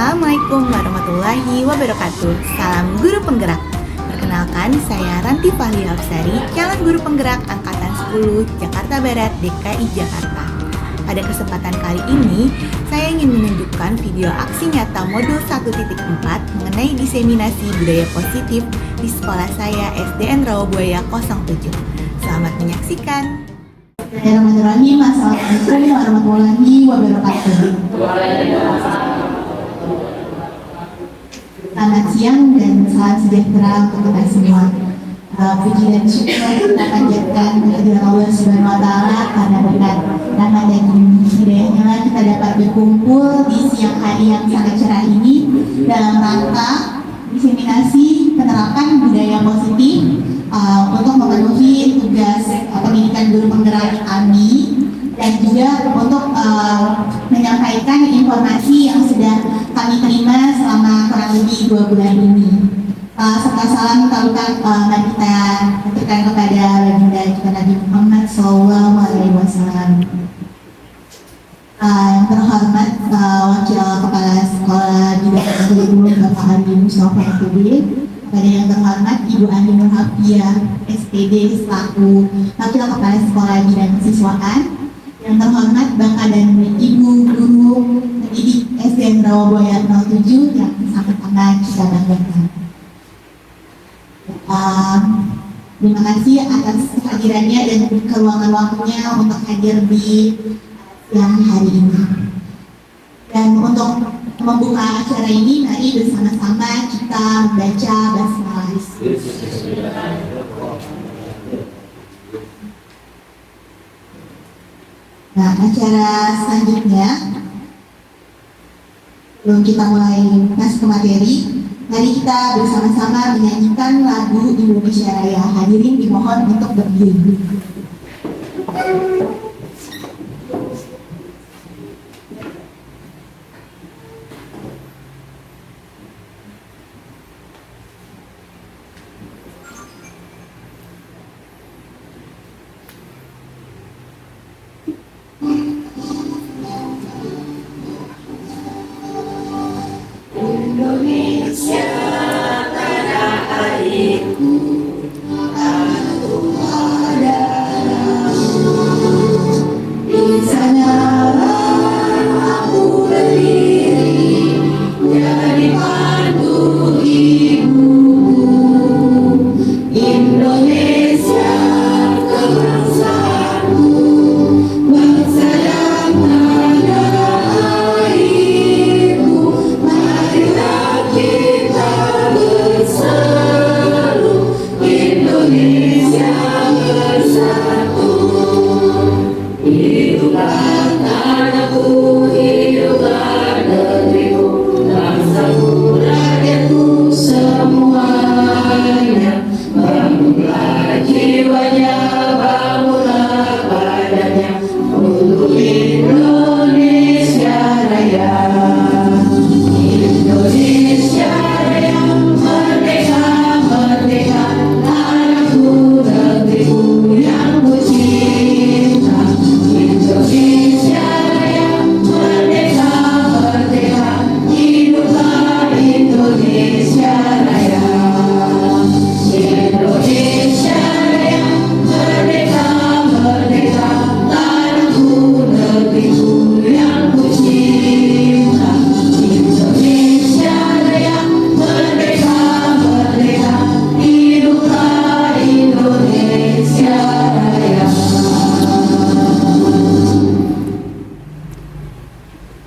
Assalamualaikum warahmatullahi wabarakatuh. Salam guru penggerak. Perkenalkan, saya Ranti Fahli Hafsari, calon guru penggerak angkatan 10 Jakarta Barat, DKI Jakarta. Pada kesempatan kali ini, saya ingin menunjukkan video aksi nyata modul 1.4 mengenai diseminasi budaya positif di sekolah saya SDN Rawabuaya 07. Selamat menyaksikan. Bismillahirrahmanirrahim. Assalamualaikum warahmatullahi wabarakatuh. Selamat siang dan salam sejahtera untuk kita semua. Puji dan syukur kita panjatkan kehadiran Allah Subhanahu wa Ta'ala karena berkat rahmat dan hidayahnya kita dapat berkumpul di siang hari yang sangat cerah ini dalam rangka diseminasi penerapan budaya positif untuk memenuhi tugas pendidikan guru penggerak kami dan juga untuk menyampaikan informasi yang sudah kami terima selama kurang lebih 2 bulan ini. Serta salam tarukan mari kita aturkan kepada baginda kita Nabi Muhammad SAW. Yang terhormat Wakil Kepala Sekolah Bidang Guru Bapak Andi Mustafa SPD, kepada yang terhormat Ibu Andi Nurhafiyah SPD selaku Wakil Kepala Sekolah Bidang Kesiswaan, yang terhormat Bapak dan Ibu Guru Pendidik SDN Rawabuaya 07 yang sangat-sangat kita banggakan. Terima kasih atas kehadirannya dan keluangan waktunya untuk hadir di siang hari ini. Dan untuk membuka acara ini, mari bersama-sama kita membaca basmalah. Nah, acara selanjutnya, sebelum kita mulai masuk ke materi, mari kita bersama-sama menyanyikan lagu Indonesia Raya. Hadirin dimohon untuk berdiri.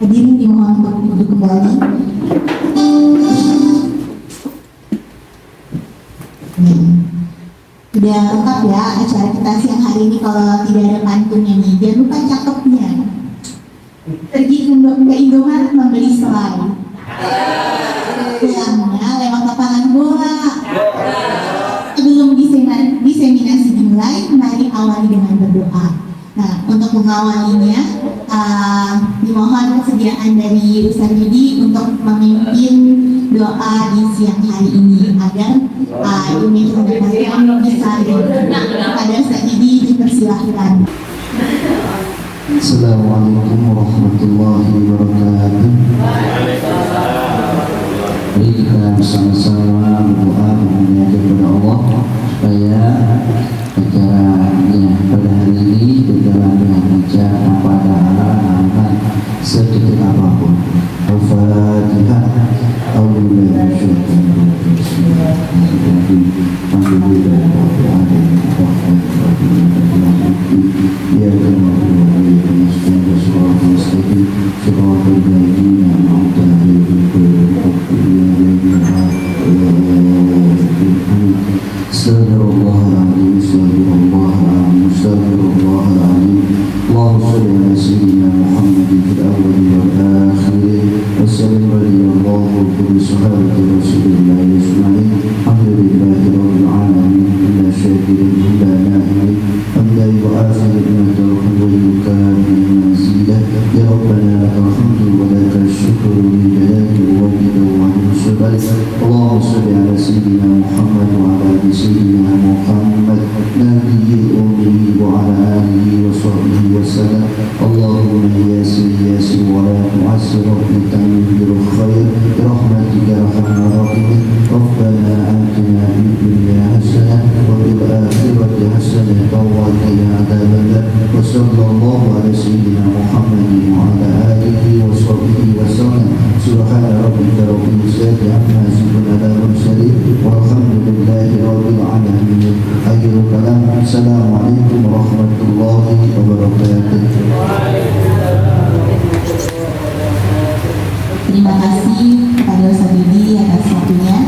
Hadirin dimohon untuk duduk kembali. Sudah lengkap ya acara kita siang hari ini. Kalau tidak ada pantunnya nih, jangan lupa cakepnya. Pergi ke Indomaret membeli selai, pulangnya lewat lapangan bola. Sebelum diseminasi dimulai, mari awali dengan berdoa. Nah, untuk mengawalinya, dimohon kesediaan dari Ustaz Yudi untuk memimpin doa di siang hari ini agar ilmu pengetahuan bisa kepada Ustaz Yudi, dipersilahkan. Assalamualaikum warahmatullahi wabarakatuh. الله وكل صحابة رسول الله أجمعين الحمد لله رب العالمين إلا شاكر إلا ناعم حمدا يعافي نعمته ويكافئ مزيدا يا ربنا لك الحمد ولك الشكر لجلالك وجهك وعظيم سبحانك اللهم صل على سيدنا محمد وعلى آل سيدنا محمد نبي الأمي وعلى آله وصحبه وسلم اللهم ياسر ياسر ولا تعسر وتمم بالخير برحمتك ارحم الراحمين ربنا آتنا في الدنيا حسنة وفي الآخرة حسنة وقنا عذاب النار وصلى الله على سيدنا محمد وعلى آله وصحبه وسلم سبحان ربك رب العزة عما يصفون على المرسلين والحمد لله رب العالمين آخر الكلام السلام عليكم ورحمة الله وبركاته. Terima kasih kepada Ustaz Didi atas waktunya.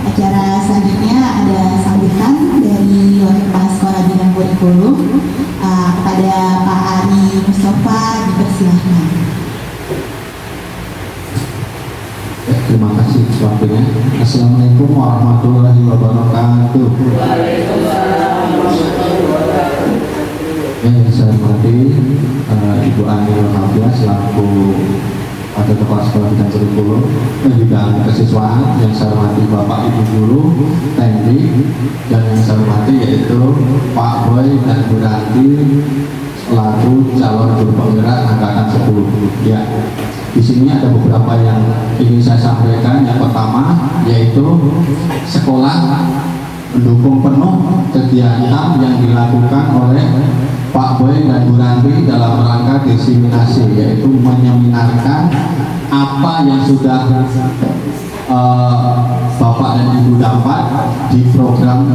Acara selanjutnya ada sambutan dari Wakil Kepala Sekolah Bidang Kurikulum kepada Pak Ari Mustafa, dipersilahkan. Terima kasih waktunya. Assalamualaikum warahmatullahi wabarakatuh. Yang saya hormati Ibu Ani Nurhafia selaku Wakil Kepala Sekolah Bidang Kurikulum dan Bidang Kesiswaan, yang saya hormati Bapak Ibu Guru, Teknik, dan yang saya hormati yaitu Pak Boy dan Bu Ranti selaku calon guru penggerak angkatan 10. Ya, di sini ada beberapa yang ingin saya sampaikan. Yang pertama yaitu sekolah mendukung penuh kegiatan yang dilakukan oleh Pak Boy dan Bu Ranti dalam rangka diseminasi, yaitu menyeminarkan apa yang sudah Bapak dan Ibu dapat di program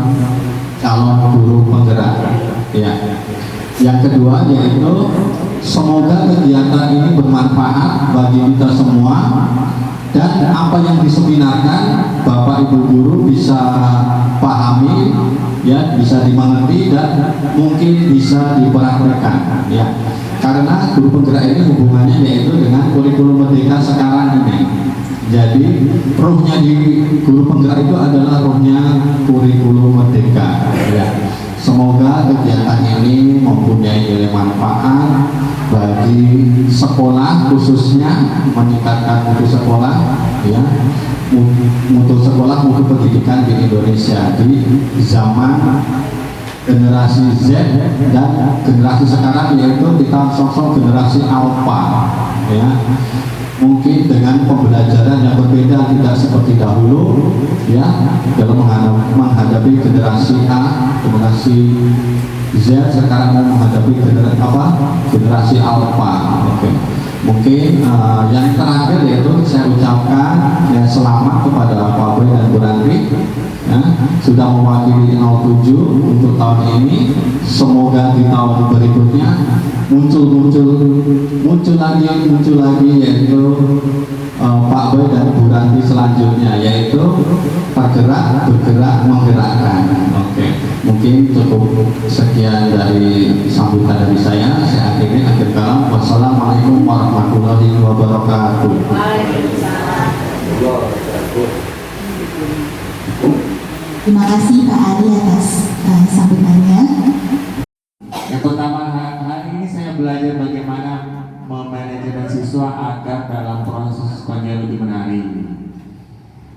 calon guru penggerak. Ya. Yang kedua yaitu semoga kegiatan ini bermanfaat bagi kita semua dan apa yang diseminarkan Bapak Ibu guru bisa pahami, ya, bisa dimengerti dan mungkin bisa dipraktekkan, ya. Karena guru penggerak ini hubungannya yaitu dengan kurikulum merdeka sekarang ini. Jadi rohnya di guru penggerak itu adalah rohnya kurikulum merdeka, ya. Semoga kegiatan ini mempunyai nilai manfaat bagi sekolah, khususnya meningkatkan mutu sekolah, ya, mutu sekolah, mutu pendidikan di Indonesia di zaman generasi Z dan generasi sekarang, yaitu kita sosok generasi alpha, ya. Mungkin dengan pembelajaran yang berbeda, tidak seperti dahulu, ya, dalam menghadapi generasi A, generasi Z, sekarang menghadapi generasi alpha. Oke. Mungkin yang terakhir yaitu saya ucapkan ya selamat kepada Pak Boy dan Bu Ranti, ya, sudah mewakili 07 untuk tahun ini. Semoga di tahun berikutnya muncul lagi yaitu Pak Boy dan Bu Ranti selanjutnya, yaitu bergerak menggerakkan. Oke. Mungkin cukup sekian dari sambutan dari saya akhiri akhir kalam. Wassalamualaikum warahmatullahi wabarakatuh. Terima kasih Pak Ari atas sambutannya. Yang pertama, hari ini saya belajar bagaimana memanajemen siswa agar dalam proses sekolahnya lebih menarik.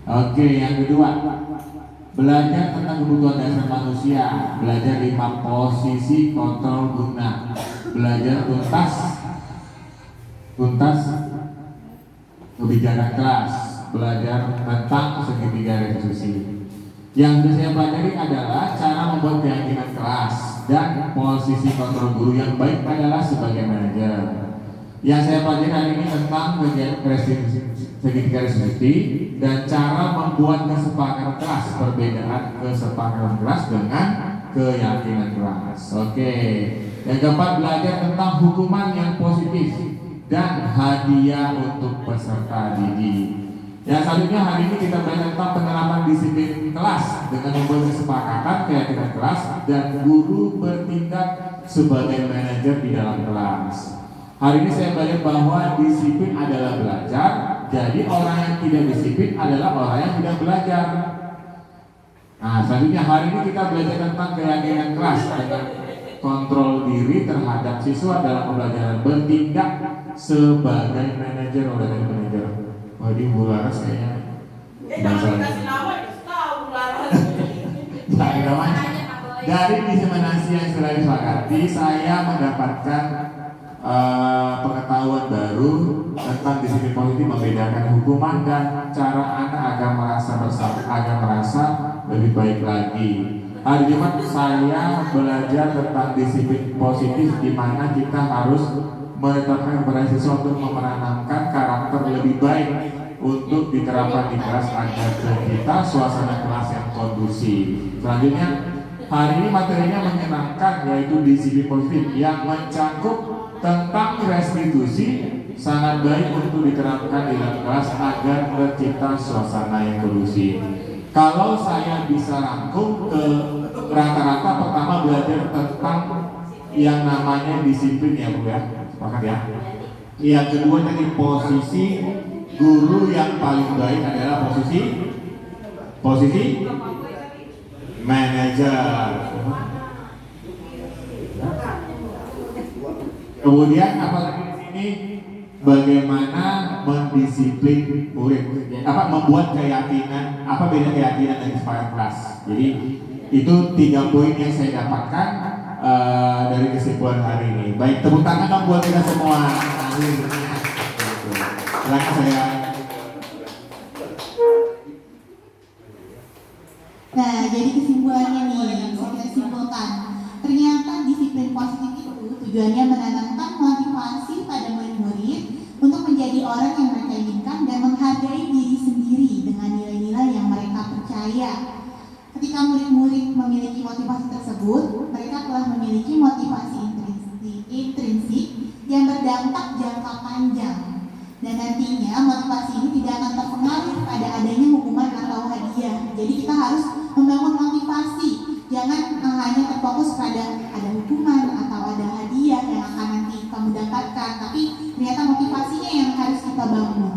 Oke, yang kedua, belajar tentang kebutuhan dasar manusia, belajar 5 posisi kontrol guna, belajar tuntas kebijakan kelas, belajar tentang segitiga restitusi. Yang bisa saya pelajari adalah cara membuat keyakinan kelas dan posisi kontrol guru yang baik adalah sebagai manajer. Yang saya pelajari hari ini tentang segitiga restitusi dan cara membuat kesepakatan kelas, perbedaan kesepakatan kelas dengan keyakinan kelas. Oke. Yang keempat, belajar tentang hukuman yang positif dan hadiah untuk peserta didik. Yang selanjutnya hari ini kita belajar tentang penerapan disiplin kelas dengan membuat kesepakatan keyakinan kelas dan guru bertindak sebagai manajer di dalam kelas. Hari ini saya belajar bahwa disiplin adalah belajar, Jadi orang yang tidak disiplin adalah orang yang tidak belajar. Nah, selanjutnya hari ini kita belajar tentang keyakinan kelas dengan kontrol diri terhadap siswa dalam pembelajaran, bertindak sebagai manajer oleh manajer. Wah, ini Bu Laras kayaknya. Jangan dikasih nama, tahu Bu Laras. Dari diseminasi yang sudah disepakati, saya mendapatkan pengetahuan baru tentang disiplin positif, membedakan hukuman dan cara anak agar merasa lebih baik lagi. Hari Jumat saya belajar tentang disiplin positif, di mana kita harus menetapkan kepada siswa untuk menanamkan karakter lebih baik untuk diterapkan di kelas agar kita suasana kelas yang kondusif. Selanjutnya, hari ini materinya menyenangkan, yaitu disiplin positif yang mencakup tentang restitusi, sangat baik untuk diterapkan di dalam kelas agar tercipta suasana yang kondusif. Kalau saya bisa rangkum ke rata-rata, pertama belajar tentang yang namanya disiplin ya Bu ya, sepakat ya. Yang kedua tadi posisi guru yang paling baik adalah posisi manajer. Kemudian apalagi di sini bagaimana mendisiplin murid, membuat keyakinan, apa beda keyakinan dan kesepakatan kelas. Jadi itu 3 poin yang saya dapatkan dari kesimpulan hari ini. Baik, tepuk tangan dong buat kita semua. Silakan saya. Nah, jadi kesimpulannya nih, saya simpulkan. Ternyata disiplin positif itu tujuannya menanamkan motivasi pada murid-murid untuk menjadi orang yang mereka inginkan dan menghargai diri sendiri dengan nilai-nilai yang mereka percaya. Ketika murid-murid memiliki motivasi tersebut, mereka telah memiliki motivasi intrinsik yang berdampak jangka panjang. Dan nantinya motivasi ini tidak akan terpengaruh pada adanya hukuman atau hadiah. Jadi kita harus membangun motivasi, jangan hanya terfokus pada ada hukuman atau ada hadiah yang akan nanti kamu dapatkan, tapi ternyata motivasinya yang harus kita bangun.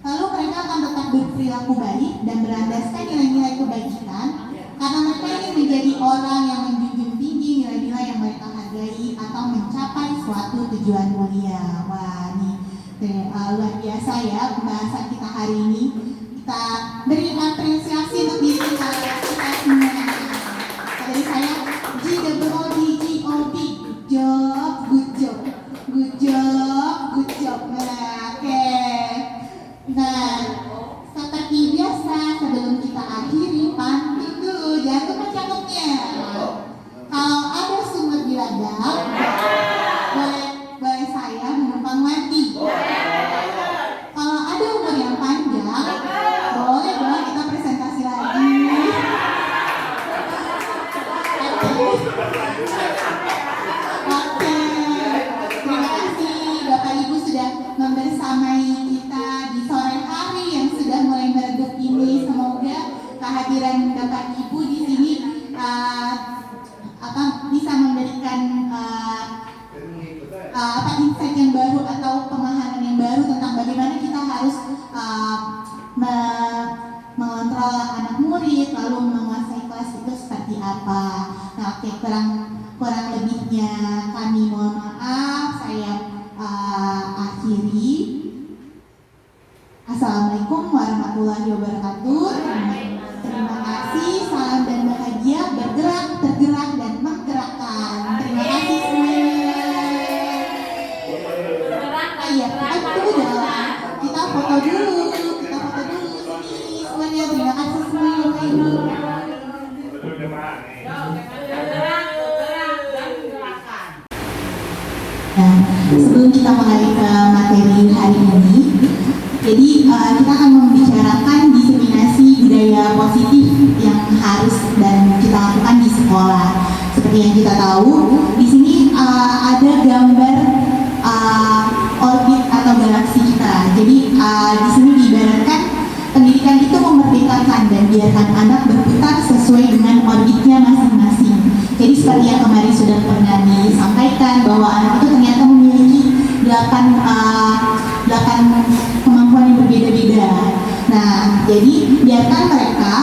Lalu mereka akan tetap berperilaku baik dan berlandaskan nilai-nilai kebaikan, karena mereka ingin menjadi orang yang menjunjung tinggi nilai-nilai yang mereka hargai atau mencapai suatu tujuan mulia. Wah, nih luar biasa ya pembahasan kita hari ini. Kita beri apresiasi untuk diri kita semua. Dari saya, GWODGOB, good job. Nah, oke. Nah, seperti biasa sebelum kita akhiri, pantun dulu, jangan lupa cakepnya. Kalau ada sumber di ladang, boleh saya menumpang mati. Kalau ada umur yang panjang, boleh dong kita presentasi lagi. Oke, terima kasih Bapak Ibu sudah membersamai kita di sore hari yang sudah mulai meredup ini. Semoga kehadiran Bapak Ibu di sini bisa memberikan insight yang baru atau pemahaman yang baru tentang bagaimana kita harus mengontrol anak murid, lalu menguasai kelas itu seperti apa. Nah, oke, kurang lebihnya kami mohon maaf. Saya akhiri. Assalamualaikum warahmatullahi wabarakatuh. Terima kasih, salam dan bahagia, bergerak, tergerak dan menggerakkan. Terima kasih semuanya. Kita foto dulu sini semuanya. Terima kasih semuanya Bapak Ibu. Nah, sebelum kita mulai ke materi hari ini, jadi kita akan membicarakan diseminasi budaya positif yang harus dan kita lakukan di sekolah. Seperti yang kita tahu, di sini ada gambar orbit atau galaksi kita. Jadi di sini diibaratkan pendidikan itu memerdekakan dan biarkan anak berputar sesuai dengan orbitnya masing-masing. Jadi seperti yang kemarin sudah pernah disampaikan bahwa anak itu ternyata memiliki 8 kemampuan yang berbeda Jadi biarkan mereka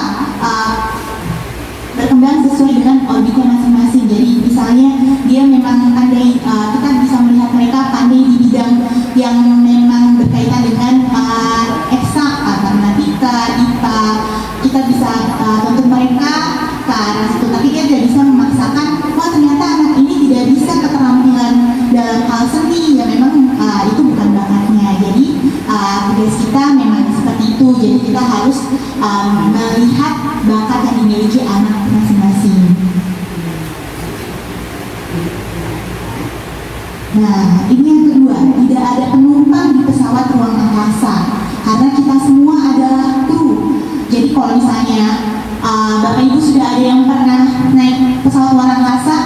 berkembang sesuai dengan orbitnya masing-masing. Jadi misalnya dia memang pandai, kita bisa melihat mereka pandai di bidang yang memang berkaitan dengan eksak, matematika, IPA. Kita bisa tuntut mereka ke arah situ, tapi kita tidak bisa memaksakan, wah ternyata anak ini tidak bisa keterampilan dalam hal seni, ya memang itu bukan bakatnya. Jadi tugas kita memang seperti itu. Jadi kita harus melihat bakat yang dimiliki anak masing-masing. Nah, ini yang kedua, tidak ada penumpang di pesawat ruang angkasa karena kita semua adalah kru. Jadi kalau misalnya Bapak Ibu sudah ada yang pernah naik pesawat luar angkasa?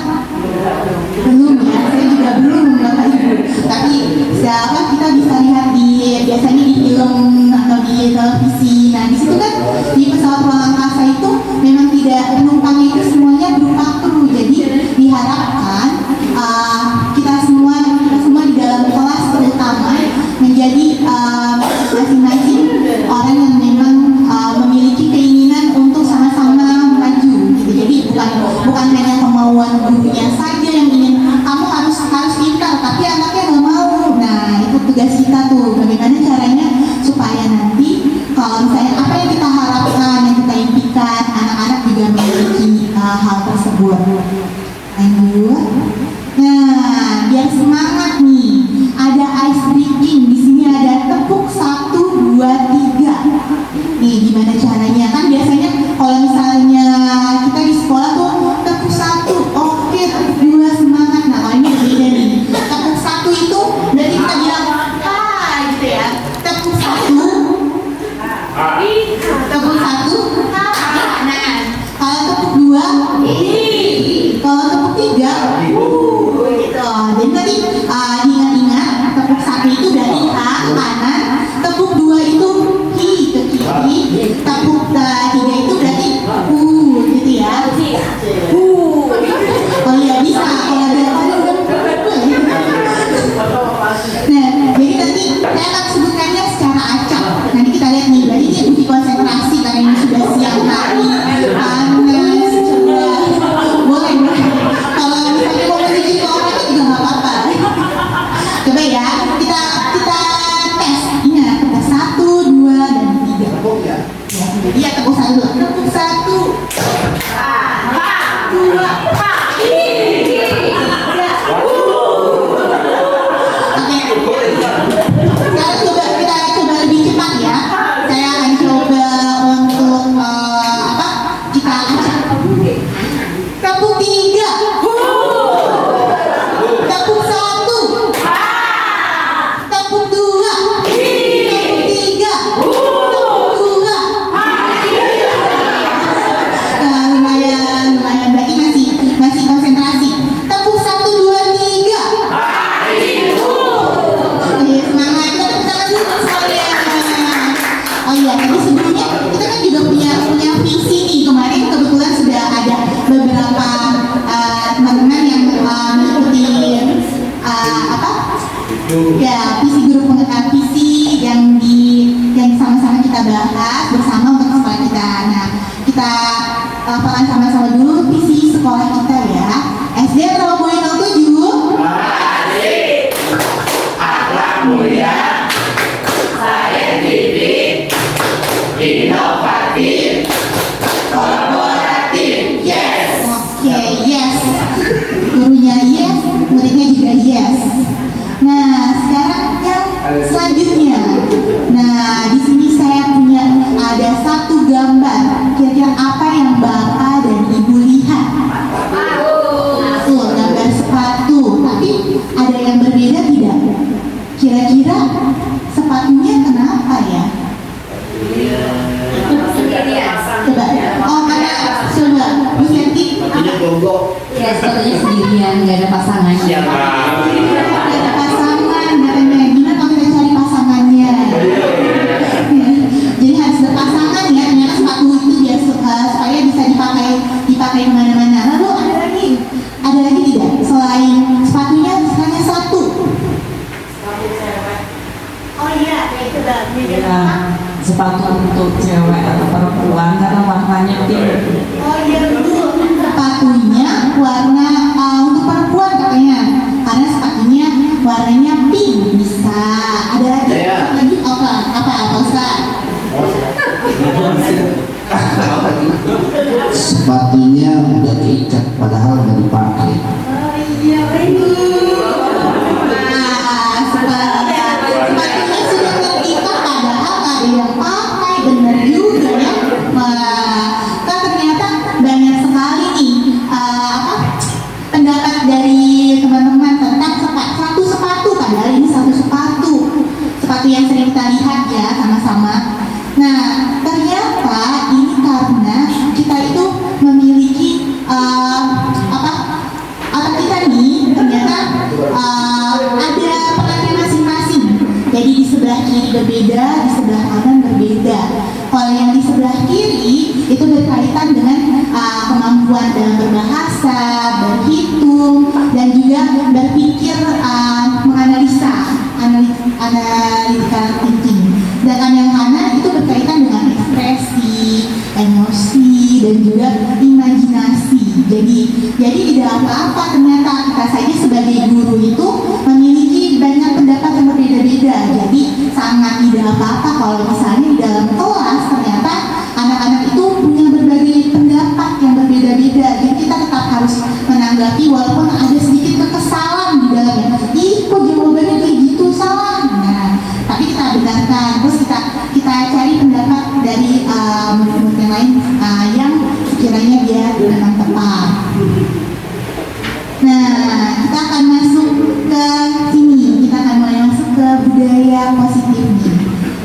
Belum ya, saya juga belum Bapak Ibu. Tapi siapa kita bisa lihat biasanya di film atau di televisi. Nah di situ kan di pesawat luar angkasa itu memang tidak penumpangnya itu semuanya berupa kru. Jadi diharapkan kita semua di dalam kelas terutama menjadi masing-masing orang yang memang memiliki keinginan untuk sama-sama maju gitu. Jadi bukan hanya kemauan gurunya saja yang ingin kamu harus pintar, tapi anaknya nggak mau. Nah itu tugas kita tuh, bagaimana caranya supaya nanti kalau misalnya apa yang kita harapkan, yang kita impikan, anak-anak juga memiliki hal tersebut. Lanjut. Nah, biar semangat nih, ada ice breaking. Di sini ada tepuk 1, 2, 3. Nih, gimana caranya? Kan biasanya kalau misalnya kita di sekolah tuh tepuk 1, oke, tepuk 2, semangat. Nah, kalau ini berbeda nih. Tepuk 1 itu berarti kita bilang gitu ya. Tepuk 1, tepuk 1, nah, kalau tepuk 2, kalau tepuk 3, gitu. Jadi tadi ingat-ingat, tepuk 1 itu dari A kanan, tepuk 2 itu hi ke kiri, tepuk 3 itu berarti gitu ya. Oh iya bisa kalau ada. Nah, jadi nanti saya akan sebutkannya secara acak. Nanti kita lihat nih, berarti ini bukti konsentrasi karena ini sudah siang hari, panas, cerah. Boleh. Kalau misalnya mau menuju ke orang itu juga nggak apa-apa. Coba ya, kita tes. Ingat, kita 1, 2, dan 3. Ya, iya tepuk 1 dulu. Tepuk 1. 2. Oke. Kita coba lebih cepat ya. Saya akan coba untuk kita acak. Tepuk 3. Tepuk 1. Tepuk 2. Tepuk 3. Tepuk 2. Lumayan berarti masih konsentrasi. Tepuk 1, 2, 3. Oke, semangat. Kita tepuk tangan dulu semuanya. Oh iya, tadi sebelumnya kita kan juga punya visi nih. Kemarin kebetulan sudah ada beberapa teman-teman yang mengikuti ya visi guru pengetahuan visi yang sama-sama kita bahas bersama untuk sekolah kita. Nah, kita lakukan sama-sama dulu visi sekolah kita ya. SD Rawabuaya 07. Asik, akhlak mulia, saintifik, inovatif, kolaboratif. Yes. Oke, yes. Gurunya yes, muridnya juga yes. Nah, sekarang yang selanjutnya. Nah, di sini saya punya ada satu gambar. Kira-kira apa yang Bapak dan Ibu lihat? Tuh, gambar sepatu. Tapi ada yang berbeda tidak? Kira-kira sepatunya kenapa ya? Coba. Oh, karena coba Bu Senti. Ya, sepatunya sendirian, nggak ada pasangannya. Nggak ada pasangan, katanya. Gimana kalau kita cari pasangannya? Jadi harus berpasangan ya. Ternyata sepatu itu biar supaya bisa dipakai kemana-mana. Lalu ada lagi tidak? Selain sepatunya hanya satu. Oh iya, kayak itu dah. Ya, sepatu untuk cewek warnanya pink. Oh iya betul. Sepatunya warna untuk perempuan katanya. Karena sepatunya warnanya pink. Bisa. Ada lagi? Lagi apa Ustaz? Sepatunya udah keikat padahal nggak dipakai. Oh iya betul. Nah, sepatunya sudah terikat padahal nggak ada yang pakai. Bener juga ya. Wah, kan ternyata banyak sekali nih pendapat dari teman-teman tentang satu sepatu. Padahal ini satu sepatu yang sering kita lihat ya sama-sama. Nah, ternyata ini karena kita itu memiliki otak kita nih ternyata ada perannya masing-masing. Jadi di sebelah kiri berbeda, di sebelah kanan berbeda. Kalau yang di sebelah kiri itu berkaitan dengan kemampuan dalam berbahasa, berhitung, dan juga berpikir, menganalisa, analytical thinking. Sedangkan yang kanan itu berkaitan dengan ekspresi, emosi, dan juga imajinasi. Jadi tidak apa-apa ternyata kita saja sebagai guru itu memiliki banyak pendapat yang berbeda-beda. Jadi sangat tidak apa-apa kalau misalnya di dalam kelas ternyata anak-anak itu punya berbagai pendapat yang berbeda-beda. Jadi kita tetap harus menanggapi walaupun ada sedikit kekesalan di dalamnya. Ih, kok jawabannya kayak gitu, salah. Nah, tapi kita benarkan, terus kita cari pendapat dari murid-murid yang lain yang sekiranya dia memang tepat. Nah, kita akan masuk ke sini. Kita akan mulai masuk ke budaya positif nih.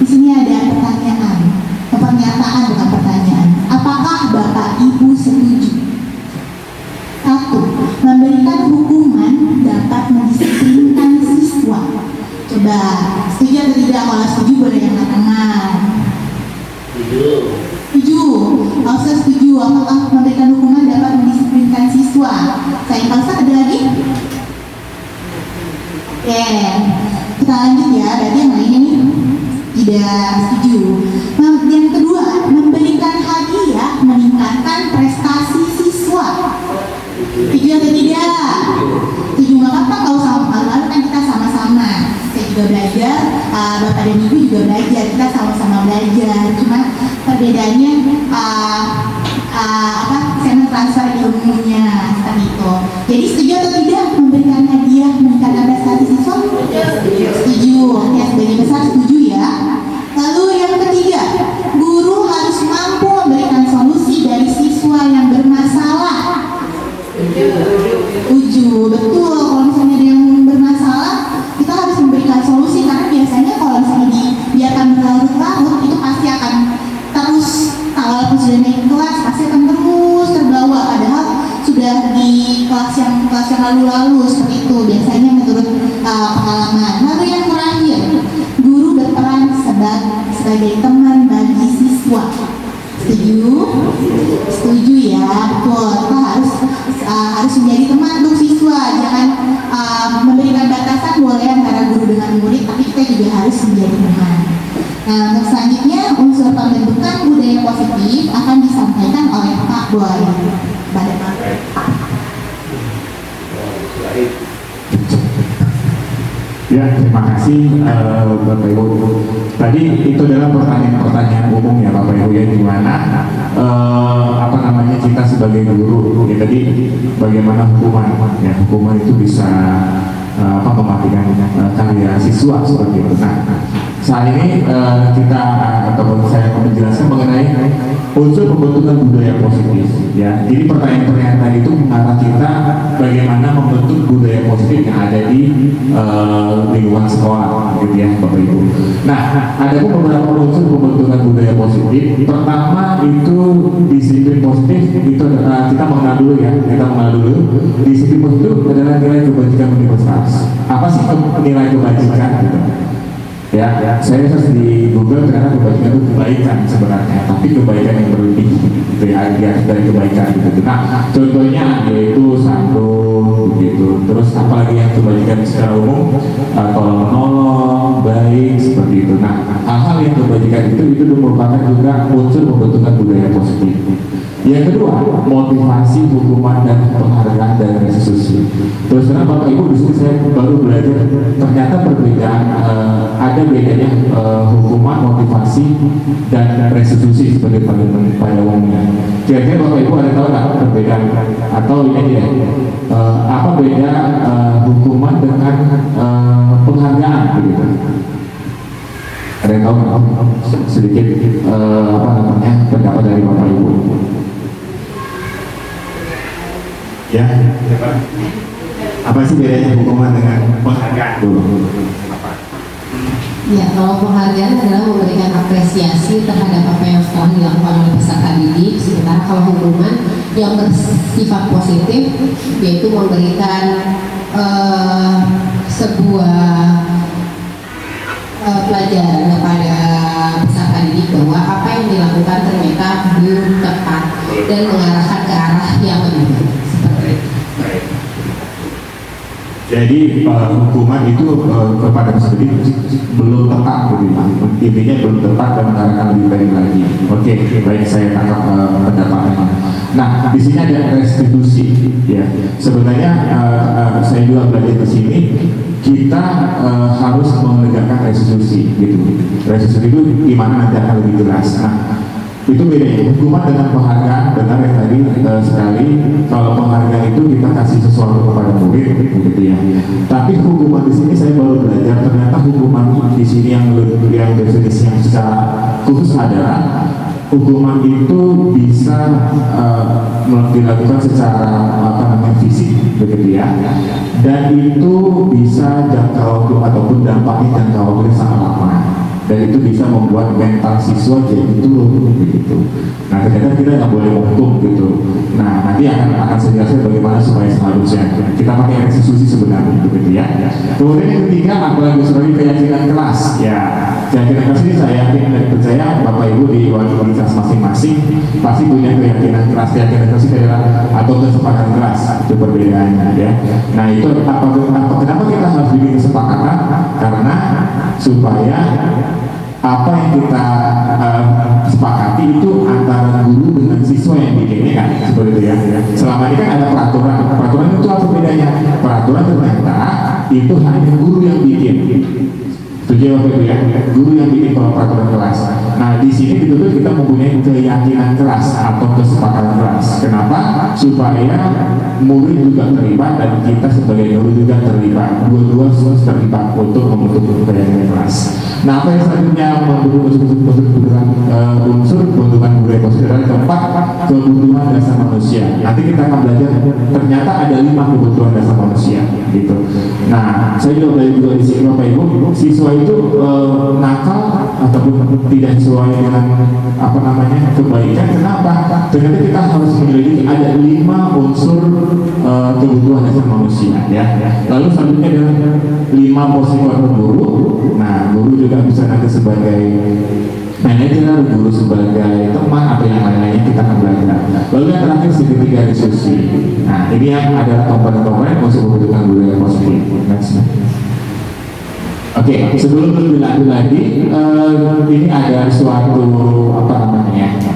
Di sini ada pernyataan bukan pertanyaan. Apakah Bapak Ibu setuju? 1. Memberikan hukuman dapat mendisiplinkan siswa. Coba, setuju atau tidak? Kalau setuju boleh yang angkat tangan. Setuju. Kalau saya setuju, apakah memberikan hukuman dapat mendisiplinkan siswa? Saya pasang ada lagi? Oke, kita lanjut ya. Berarti yang lainnya nih tidak setuju. Yang kedua, memberikan hadiah meningkatkan prestasi siswa. Setuju atau tidak? Setuju, nggak apa-apa kalau sama-sama, kan kita sama-sama. Saya juga belajar, Bapak dan Ibu juga belajar, kita sama-sama belajar. Cuma perbedaannya saya mentransfer ilmunya seperti itu. Jadi setuju atau tidak memberikan hadiah meningkatkan prestasi siswa? Setuju. Ya, sebagian besar setuju ya. Lalu yang ketiga, guru harus mampu memberikan solusi dari siswa yang bermasalah. Setuju, betul. Kalau misalnya ada yang bermasalah, kita harus memberikan solusi karena biasanya kalau misalnya dibiarkan berlarut-larut itu pasti akan terus, kalau sudah naik kelas pasti akan terus terbawa. Padahal sudah di kelas yang lalu-lalu seperti itu biasanya menurut pengalaman. Lalu yang terakhir, guru berperan sebagai teman bagi siswa. Setuju? Setuju ya, betul. Kita harus menjadi teman untuk siswa. Jangan memberikan batasan boleh antara guru dengan murid, tapi kita juga harus menjadi teman. Nah, untuk selanjutnya unsur pembentukan budaya positif akan disampaikan oleh Pak Boy. Pada Pak. Ya, terima kasih Bapak Ibu. Tadi itu adalah pertanyaan umum ya Bapak Ibu ya, gimana kita sebagai guru ya, tadi bagaimana hukuman itu bisa mematikan karya siswa seperti itu. Nah, saat ini kita ataupun saya akan menjelaskan mengenai unsur pembentukan budaya positif ya. Jadi pertanyaan-pertanyaan tadi itu mengarah kita bagaimana membentuk budaya positif yang ada di lingkungan sekolah gitu ya Bapak Ibu. Nah, ada pun beberapa unsur pembentukan budaya positif. Pertama itu disiplin positif, itu kita mengenal dulu ya. Disiplin positif adalah nilai kebajikan universal. Apa sih nilai kebajikan gitu? Ya, saya search di Google ternyata kebajikan itu kebaikan sebenarnya, tapi kebaikan yang berlebih dari kebaikan gitu. Nah, contohnya yaitu santun gitu. Terus apalagi yang kebajikan secara umum, tolong menolong, baik seperti itu. Nah, hal-hal yang kebajikan itu merupakan juga unsur membentukkan budaya positif. Yang kedua, motivasi, hukuman, dan penghargaan dari restitusi. Terus terang Bapak Ibu, di sini saya baru belajar ternyata perbedaan, ada bedanya hukuman, motivasi, dan restitusi seperti pada umumnya. Kira-kira Bapak Ibu ada tahu nggak perbedaan atau ini dia? Apa beda hukuman dengan penghargaan begitu? Ada yang tahu nggak? Sedikit apa namanya pendapat dari Bapak Ibu? Ya, apa sih bedanya hukuman dengan penghargaan dulu? Ya, kalau penghargaan adalah memberikan apresiasi terhadap apa yang telah dilakukan oleh peserta didik. Sementara kalau hukuman yang bersifat positif, yaitu memberikan sebuah pelajaran kepada peserta didik bahwa apa yang dilakukan ternyata belum tepat dan mengarahkan ke arah yang lebih baik. Jadi hukuman itu kepada peserta didik belum tepat, intinya belum tepat dan mengarahkan lebih baik lagi. Oke, baik, saya tangkap pendapatnya. Nah, di sini ada restitusi. Ya, sebenarnya saya juga belajar di sini kita harus menegakkan restitusi, gitu. Restitusi itu gimana nanti akan lebih jelas. Nah, itu bedanya hukuman dengan penghargaan. Benar yang tadi sekali, kalau penghargaan itu kita kasih sesuatu kepada murid begitu ya, tapi hukuman di sini saya baru belajar ternyata hukuman di sini yang definisi yang secara khusus adalah hukuman itu bisa dilakukan secara fisik begitu ya, dan itu bisa jangka waktu ataupun dampaknya jangka waktu sangat lama, dan itu bisa membuat mental siswa jadi turun begitu. Nah, ternyata kita nggak boleh menghukum gitu. Nah, nanti akan saya jelaskan bagaimana supaya seharusnya kita pakai restitusi sebenarnya begitu ya. Kemudian yang ketiga, apalagi sebagai keyakinan kelas. Ya, keyakinan kelas ini saya yakin dan percaya Bapak Ibu di universitas masing-masing pasti punya keyakinan kelas. Keyakinan kelas itu adalah atau kesepakatan kelas, itu perbedaannya ya. Nah, itu kenapa kita harus bikin kesepakatan? Karena supaya apa yang kita sepakati itu antara guru dengan siswa yang bikinnya kan, seperti itu ya. Selama ini kan ada peraturan itu apa bedanya? Peraturan ternyata itu hanya guru yang bikin. Setuju Bapak Ibu ya? Guru yang bikin peraturan kelas. Nah, di sini betul-betul kita mempunyai keyakinan kelas atau kesepakatan kelas. Kenapa? Supaya murid juga terlibat dan kita sebagai guru juga terlibat. Dua-dua terlibat untuk membentuk keyakinan kelas. Nah, apa yang selanjutnya membentuk unsur pembentukan budaya positif adalah keempat, kebutuhan dasar manusia. Nanti kita akan belajar ternyata ada 5 kebutuhan dasar manusia gitu. Nah, saya juga belajar juga di sini Bapak Ibu, siswa itu nakal ataupun tidak sesuai dengan kebaikan. Kenapa? Ternyata kita harus menyelidiki ada 5 unsur kebutuhan dasar manusia ya. Lalu selanjutnya adalah 5 posisi guru. Nah, guru juga bisa nanti sebagai manajer, guru sebagai teman atau yang lain-lainnya kita akan belajar. Lalu yang terakhir segitiga diskusi. Nah, ini yang adalah komponen-komponen untuk membentukkan budaya positif. Oke, sebelum lebih lanjut lagi, ini ada suatu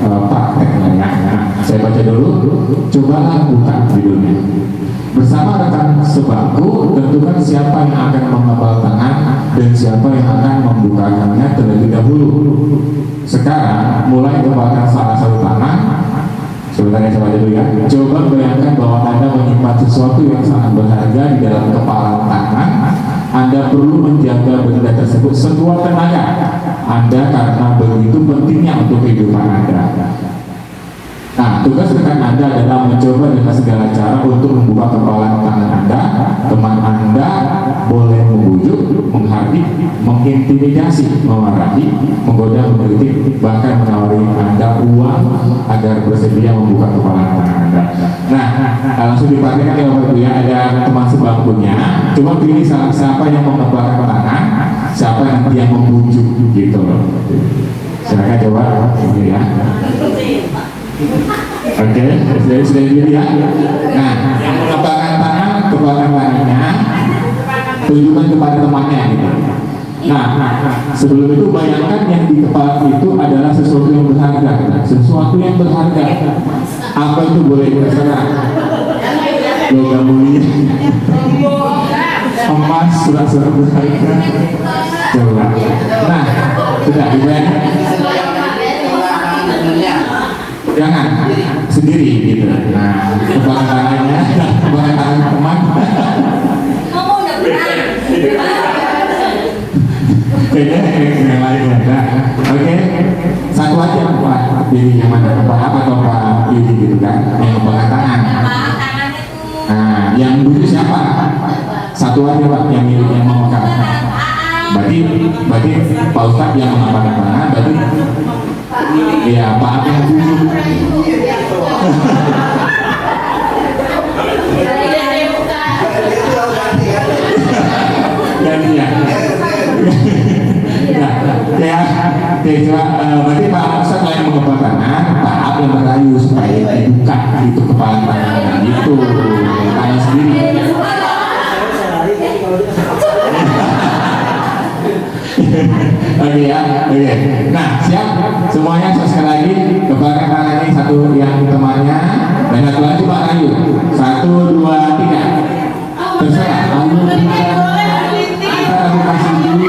praktek lah ya. Nah, saya baca dulu. Cobalah buka judulnya. Bersama rekan sebangku, tentukan siapa yang akan mengepal tangan dan siapa yang akan membukakannya terlebih dahulu. Sekarang, mulai kepakan salah satu tangan. Sebentar saya baca dulu ya. Coba bayangkan bahwa Anda menyimpan sesuatu yang sangat berharga di dalam kepalan tangan. Anda perlu menjaga benda tersebut sekuat tenaga Anda karena begitu pentingnya untuk kehidupan Anda. Nah, tugas rekan Anda adalah mencoba dengan segala cara untuk membuka kepalan tangan Anda. Teman Anda boleh membujuk, menghardik, mengintimidasi, memarahi, menggoda, mengkritik, bahkan menawari Anda uang agar bersedia membuka kepalan tangan Anda. Nah, langsung diperhatikan ya Bapak Ibu ya, ada teman sebangkunya. Coba pilih siapa yang mengepalkan tangan. siapa nanti yang membujuk gitu loh. Silakan coba ini ya. Oke, sudah dilihat. Nah, yang mengepalkan tangan, kepalkan tangannya, tunjukkan kepada temannya gitu. Nah, sebelum itu bayangkan yang di kepala itu adalah sesuatu yang berharga, sesuatu yang berharga. Apa itu boleh terserah? Logam mulia, emas, surat-surat berharga. Coba. Nah, sudah dibayangkan. Jangan sendiri gitu. Nah, kepala tangannya, kepala tangan teman. Kamu udah pernah? Kayaknya yang lain ya. Oke, satu aja Pak. Pilih yang mana? Pak apa atau Pak Yudi gitu kan? Yang kepala tangan. Nah, yang dulu siapa? Satu aja Pak yang milik yang memegang. Berarti Pak Ustadz yang mengepalkan tangan. Berarti iya, Pak yang dulu. Gantian. Nah, ya, coba berarti Pak Ustadz yang mengepalkan tangan, Pak Ab yang merayu supaya dibuka itu kepala tangan itu tangan sendiri. Oke ya, oke. Nah, siap semuanya. Sekali lagi kepalkan tangan ini, satu yang temannya dan satu lagi Pak Rayu. 1, 2, 3. Terserah. Aku kasih dulu.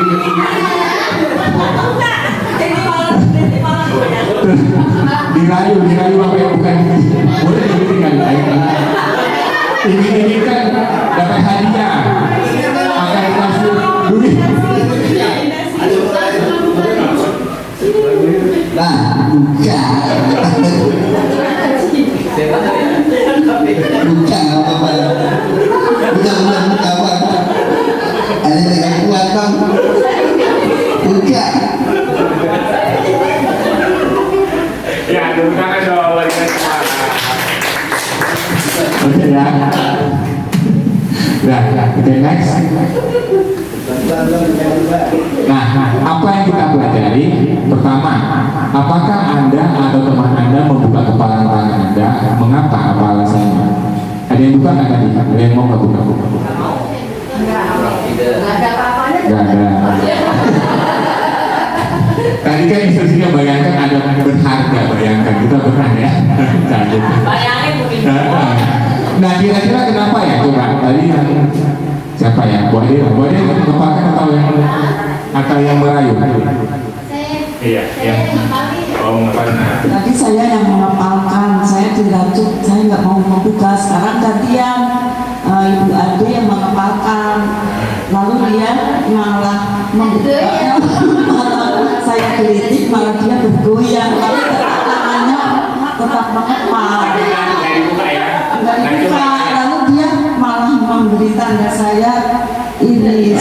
Dirayu apa yang bukan boleh ditinggal. Ini kan dapat hadiah. Maka dikasih dulu. Nah, buka apa? Buka apa? Ada yang kuat bang. Buka. Ya, bukan dong. Oke ya. Nah, oke next. Nah, apa yang kita pelajari? Pertama, apakah Anda atau teman Anda membuka kepala tangan Anda? Mengapa? Apa alasannya? Ada yang buka nggak tadi? Ada yang mau nggak buka? Nggak ada. Tadi kan instruksinya bayangkan ada berharga, bayangkan kita pernah ya. Bayangin mungkin. Nah, kira-kira kenapa ya? Coba tadi yang siapa ya? Bu Ade mengepalkan atau yang merayu? Iya, ya. Oh, mengepalkan. Tadi saya yang mengepalkan, saya dirajuk, saya nggak mau membuka. Sekarang gantian Ibu Ade yang mengepalkan, lalu dia malah membuka. Saya kritik, malah dia bergoyang, tapi tangannya tetap mengepal. Nggak dibuka, lalu dia malah memberi tanda saya ini.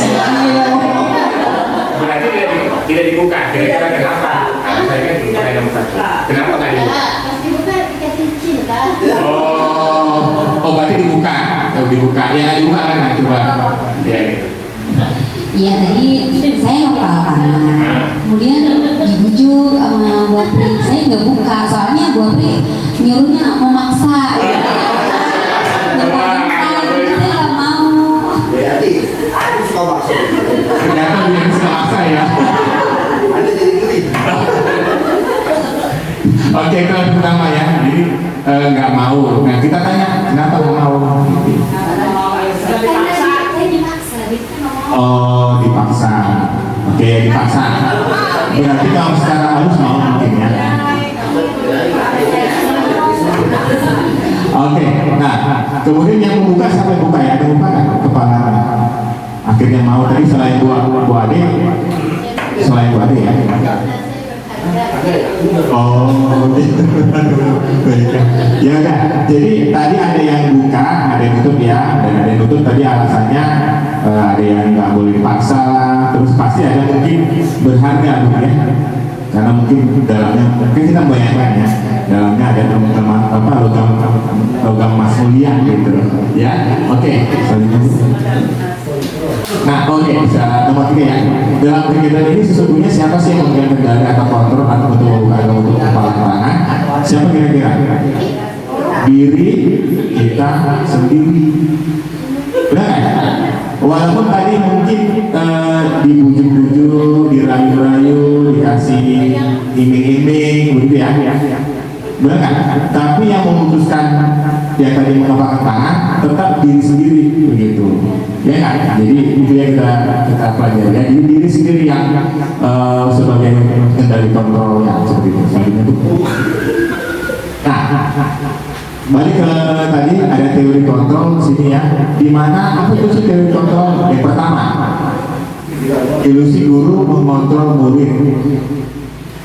Berarti tidak dibuka. Kira-kira kenapa? Karena saya kan dibuka nomor 1. Kenapa nggak dibuka? Pas dibuka dikasih cinta. Oh, berarti dibuka. Kalau dibuka, ya dibuka kan? Coba. Ya gitu. Iya, tadi saya ngepal tangan, kemudian dibujuk sama Bu Apri. Saya nggak buka, soalnya Bu Apri nyuruhnya memaksa. Saya nggak mau. Berarti aku suka bakso. Ternyata dia suka maksa ya. Ada jadi geli. Oke, itu yang pertama ya. Jadi nggak mau. Nah, kita tanya kenapa nggak mau? Oh, dipaksa. Oke, dipaksa. Berarti kalau secara halus mau mungkin ya. Oke, nah kemudian yang membuka siapa yang buka ya? Ada buka kan kepala? Akhirnya mau tadi selain Bu Ade, selain Bu Ade ya. Oh, ya kan. Jadi tadi ada yang buka, ada yang tutup ya, dan ada yang tutup tadi alasannya ada yang nggak boleh dipaksa, terus pasti ada mungkin berharga ya, karena mungkin dalamnya, mungkin kita bayangkan ya, dalamnya ada teman-teman apa logam emas mulia gitu, ya. Oke, selanjutnya. Nah, oke, bisa nomor 3 ya. Dalam kegiatan ini sesungguhnya siapa sih yang memegang kendali atau kontrol atau untuk membuka atau untuk kepala tangan? Siapa kira-kira? Diri kita sendiri. Benar kan? Walaupun tadi mungkin dibujuk-bujuk, dirayu-rayu, dikasih iming-iming, begitu ya. Benar kan? Tapi yang memutuskan yang tadi mengepakkan tangan tetap diri sendiri, begitu. Ya kan? Jadi itu yang kita pelajari. Ya, jadi diri sendiri yang sebagai kendali kontrol yang seperti itu. Selanjutnya itu. Nah, balik ke tadi ada teori kontrol di sini ya. Di mana apa itu sih teori kontrol? Yang pertama, ilusi guru mengontrol murid.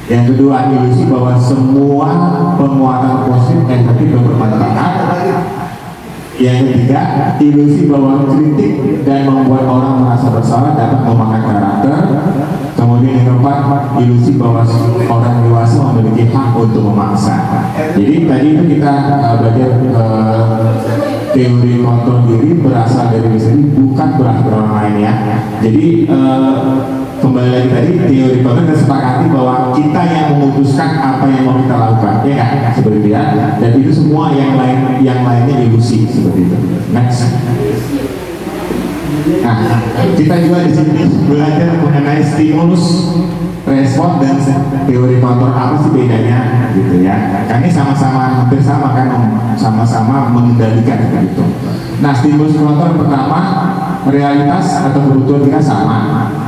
Yang kedua, ilusi bahwa semua penguatan positif negatif bermanfaat. Yang ketiga, ilusi bahwa kritik dan membuat orang merasa bersalah dapat memakan karakter. Kemudian yang keempat, ilusi bahwa orang dewasa memiliki hak untuk memaksa. Jadi tadi itu kita belajar teori kontrol diri berasal dari diri sendiri, bukan berasal dari orang lain ya. Jadi kembali lagi tadi teori kontrol kita sepakati bahwa kita yang memutuskan apa yang mau kita lakukan, ya kan? Seperti itu ya. Dan itu semua yang lainnya ilusi seperti itu. Next. Nah, kita juga di sini belajar mengenai stimulus, respon dan teori kontrol. Apa sih bedanya, gitu ya? Karena ini sama-sama hampir sama kan, sama-sama mengendalikan gitu. Nah, stimulus kontrol pertama, realitas atau kebutuhan kita sama,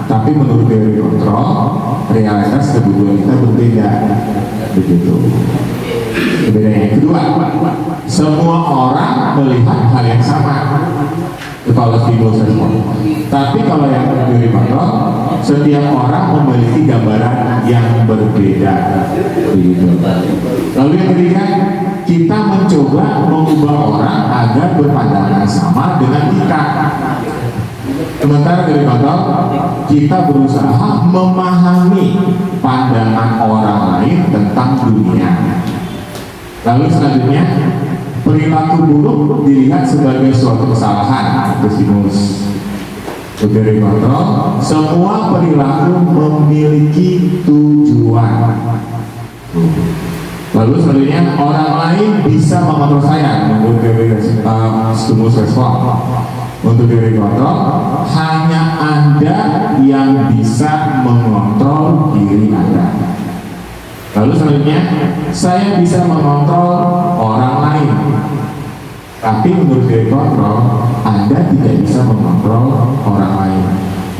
tapi menurut teori kontrol, realitas kebutuhan kita berbeda, begitu. Bedanya yang kedua, semua orang melihat hal yang sama. Kalau stimulus respon. Tapi kalau yang teori kontrol, setiap orang memiliki gambaran yang berbeda. Begitu. Lalu yang ketiga, kita mencoba mengubah orang agar berpandangan sama dengan kita. Sementara dari kontrol, kita berusaha memahami pandangan orang lain tentang dunia. Lalu selanjutnya, perilaku buruk dilihat sebagai suatu kesalahan atau stimulus. Dari kontrol, semua perilaku memiliki tujuan. Lalu selanjutnya, orang lain bisa mengontrol saya menurut teori stimulus respon. Untuk teori kontrol, hanya Anda yang bisa mengontrol diri Anda. Lalu selanjutnya, saya bisa mengontrol orang lain. Tapi menurut teori kontrol, Anda tidak bisa mengontrol orang lain.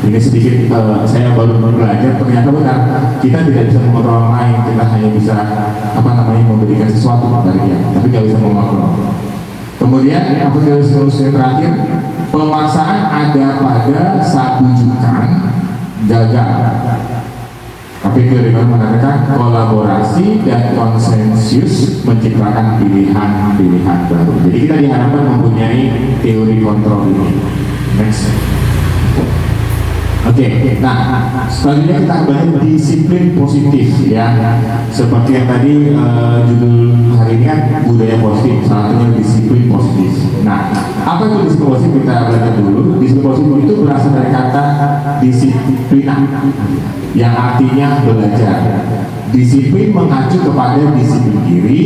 Ini sedikit saya baru belajar, ternyata benar. Kita tidak bisa mengontrol orang lain. Kita hanya bisa memberikan sesuatu dari dia, tapi tidak bisa mengontrol. Kemudian apa solusi yang terakhir? Penguasaan ada pada saat rujukan gagal. Tapi teori mengatakan kolaborasi dan konsensus menciptakan pilihan-pilihan baru. Jadi kita diharapkan mempunyai teori kontrol ini. Next. Oke, nah selanjutnya kita kembali disiplin positif ya. Seperti yang tadi judul hari ini kan budaya positif, salah satunya disiplin positif. Nah, apa itu disiplin positif? Kita belajar dulu. Disiplin positif itu berasal dari kata disiplina, yang artinya belajar. Disiplin mengacu kepada disiplin diri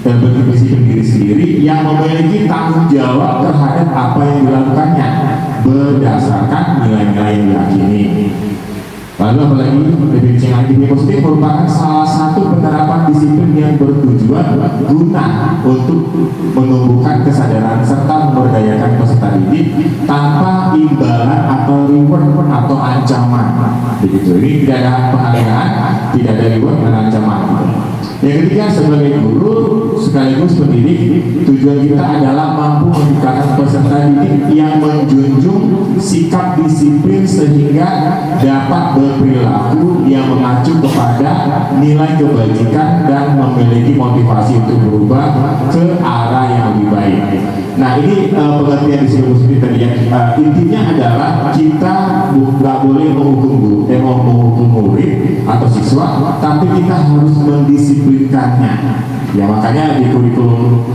dan berdisiplin diri sendiri yang memiliki tanggung jawab terhadap apa yang dilakukannya berdasarkan nilai-nilai yang diyakini. Lalu apalagi definisi disiplin positif merupakan salah satu penerapan disiplin yang bertujuan guna untuk menumbuhkan kesadaran serta memberdayakan peserta didik tanpa imbalan atau reward atau ancaman. Begitu. Ini tidak ada penghargaan, tidak ada reward dan ancaman. Yang ketiga, sebagai guru sekaligus pendidik, tujuan kita adalah mampu menciptakan peserta didik yang menjunjung sikap disiplin sehingga dapat berperilaku yang mengacu kepada nilai kebajikan dan memiliki motivasi untuk berubah ke arah yang lebih baik. Nah, ini pengertian disiplin positif tadi ya. Intinya adalah kita nggak boleh menghukum murid atau siswa, tapi kita harus mendisiplinkannya. Ya makanya di kurikulum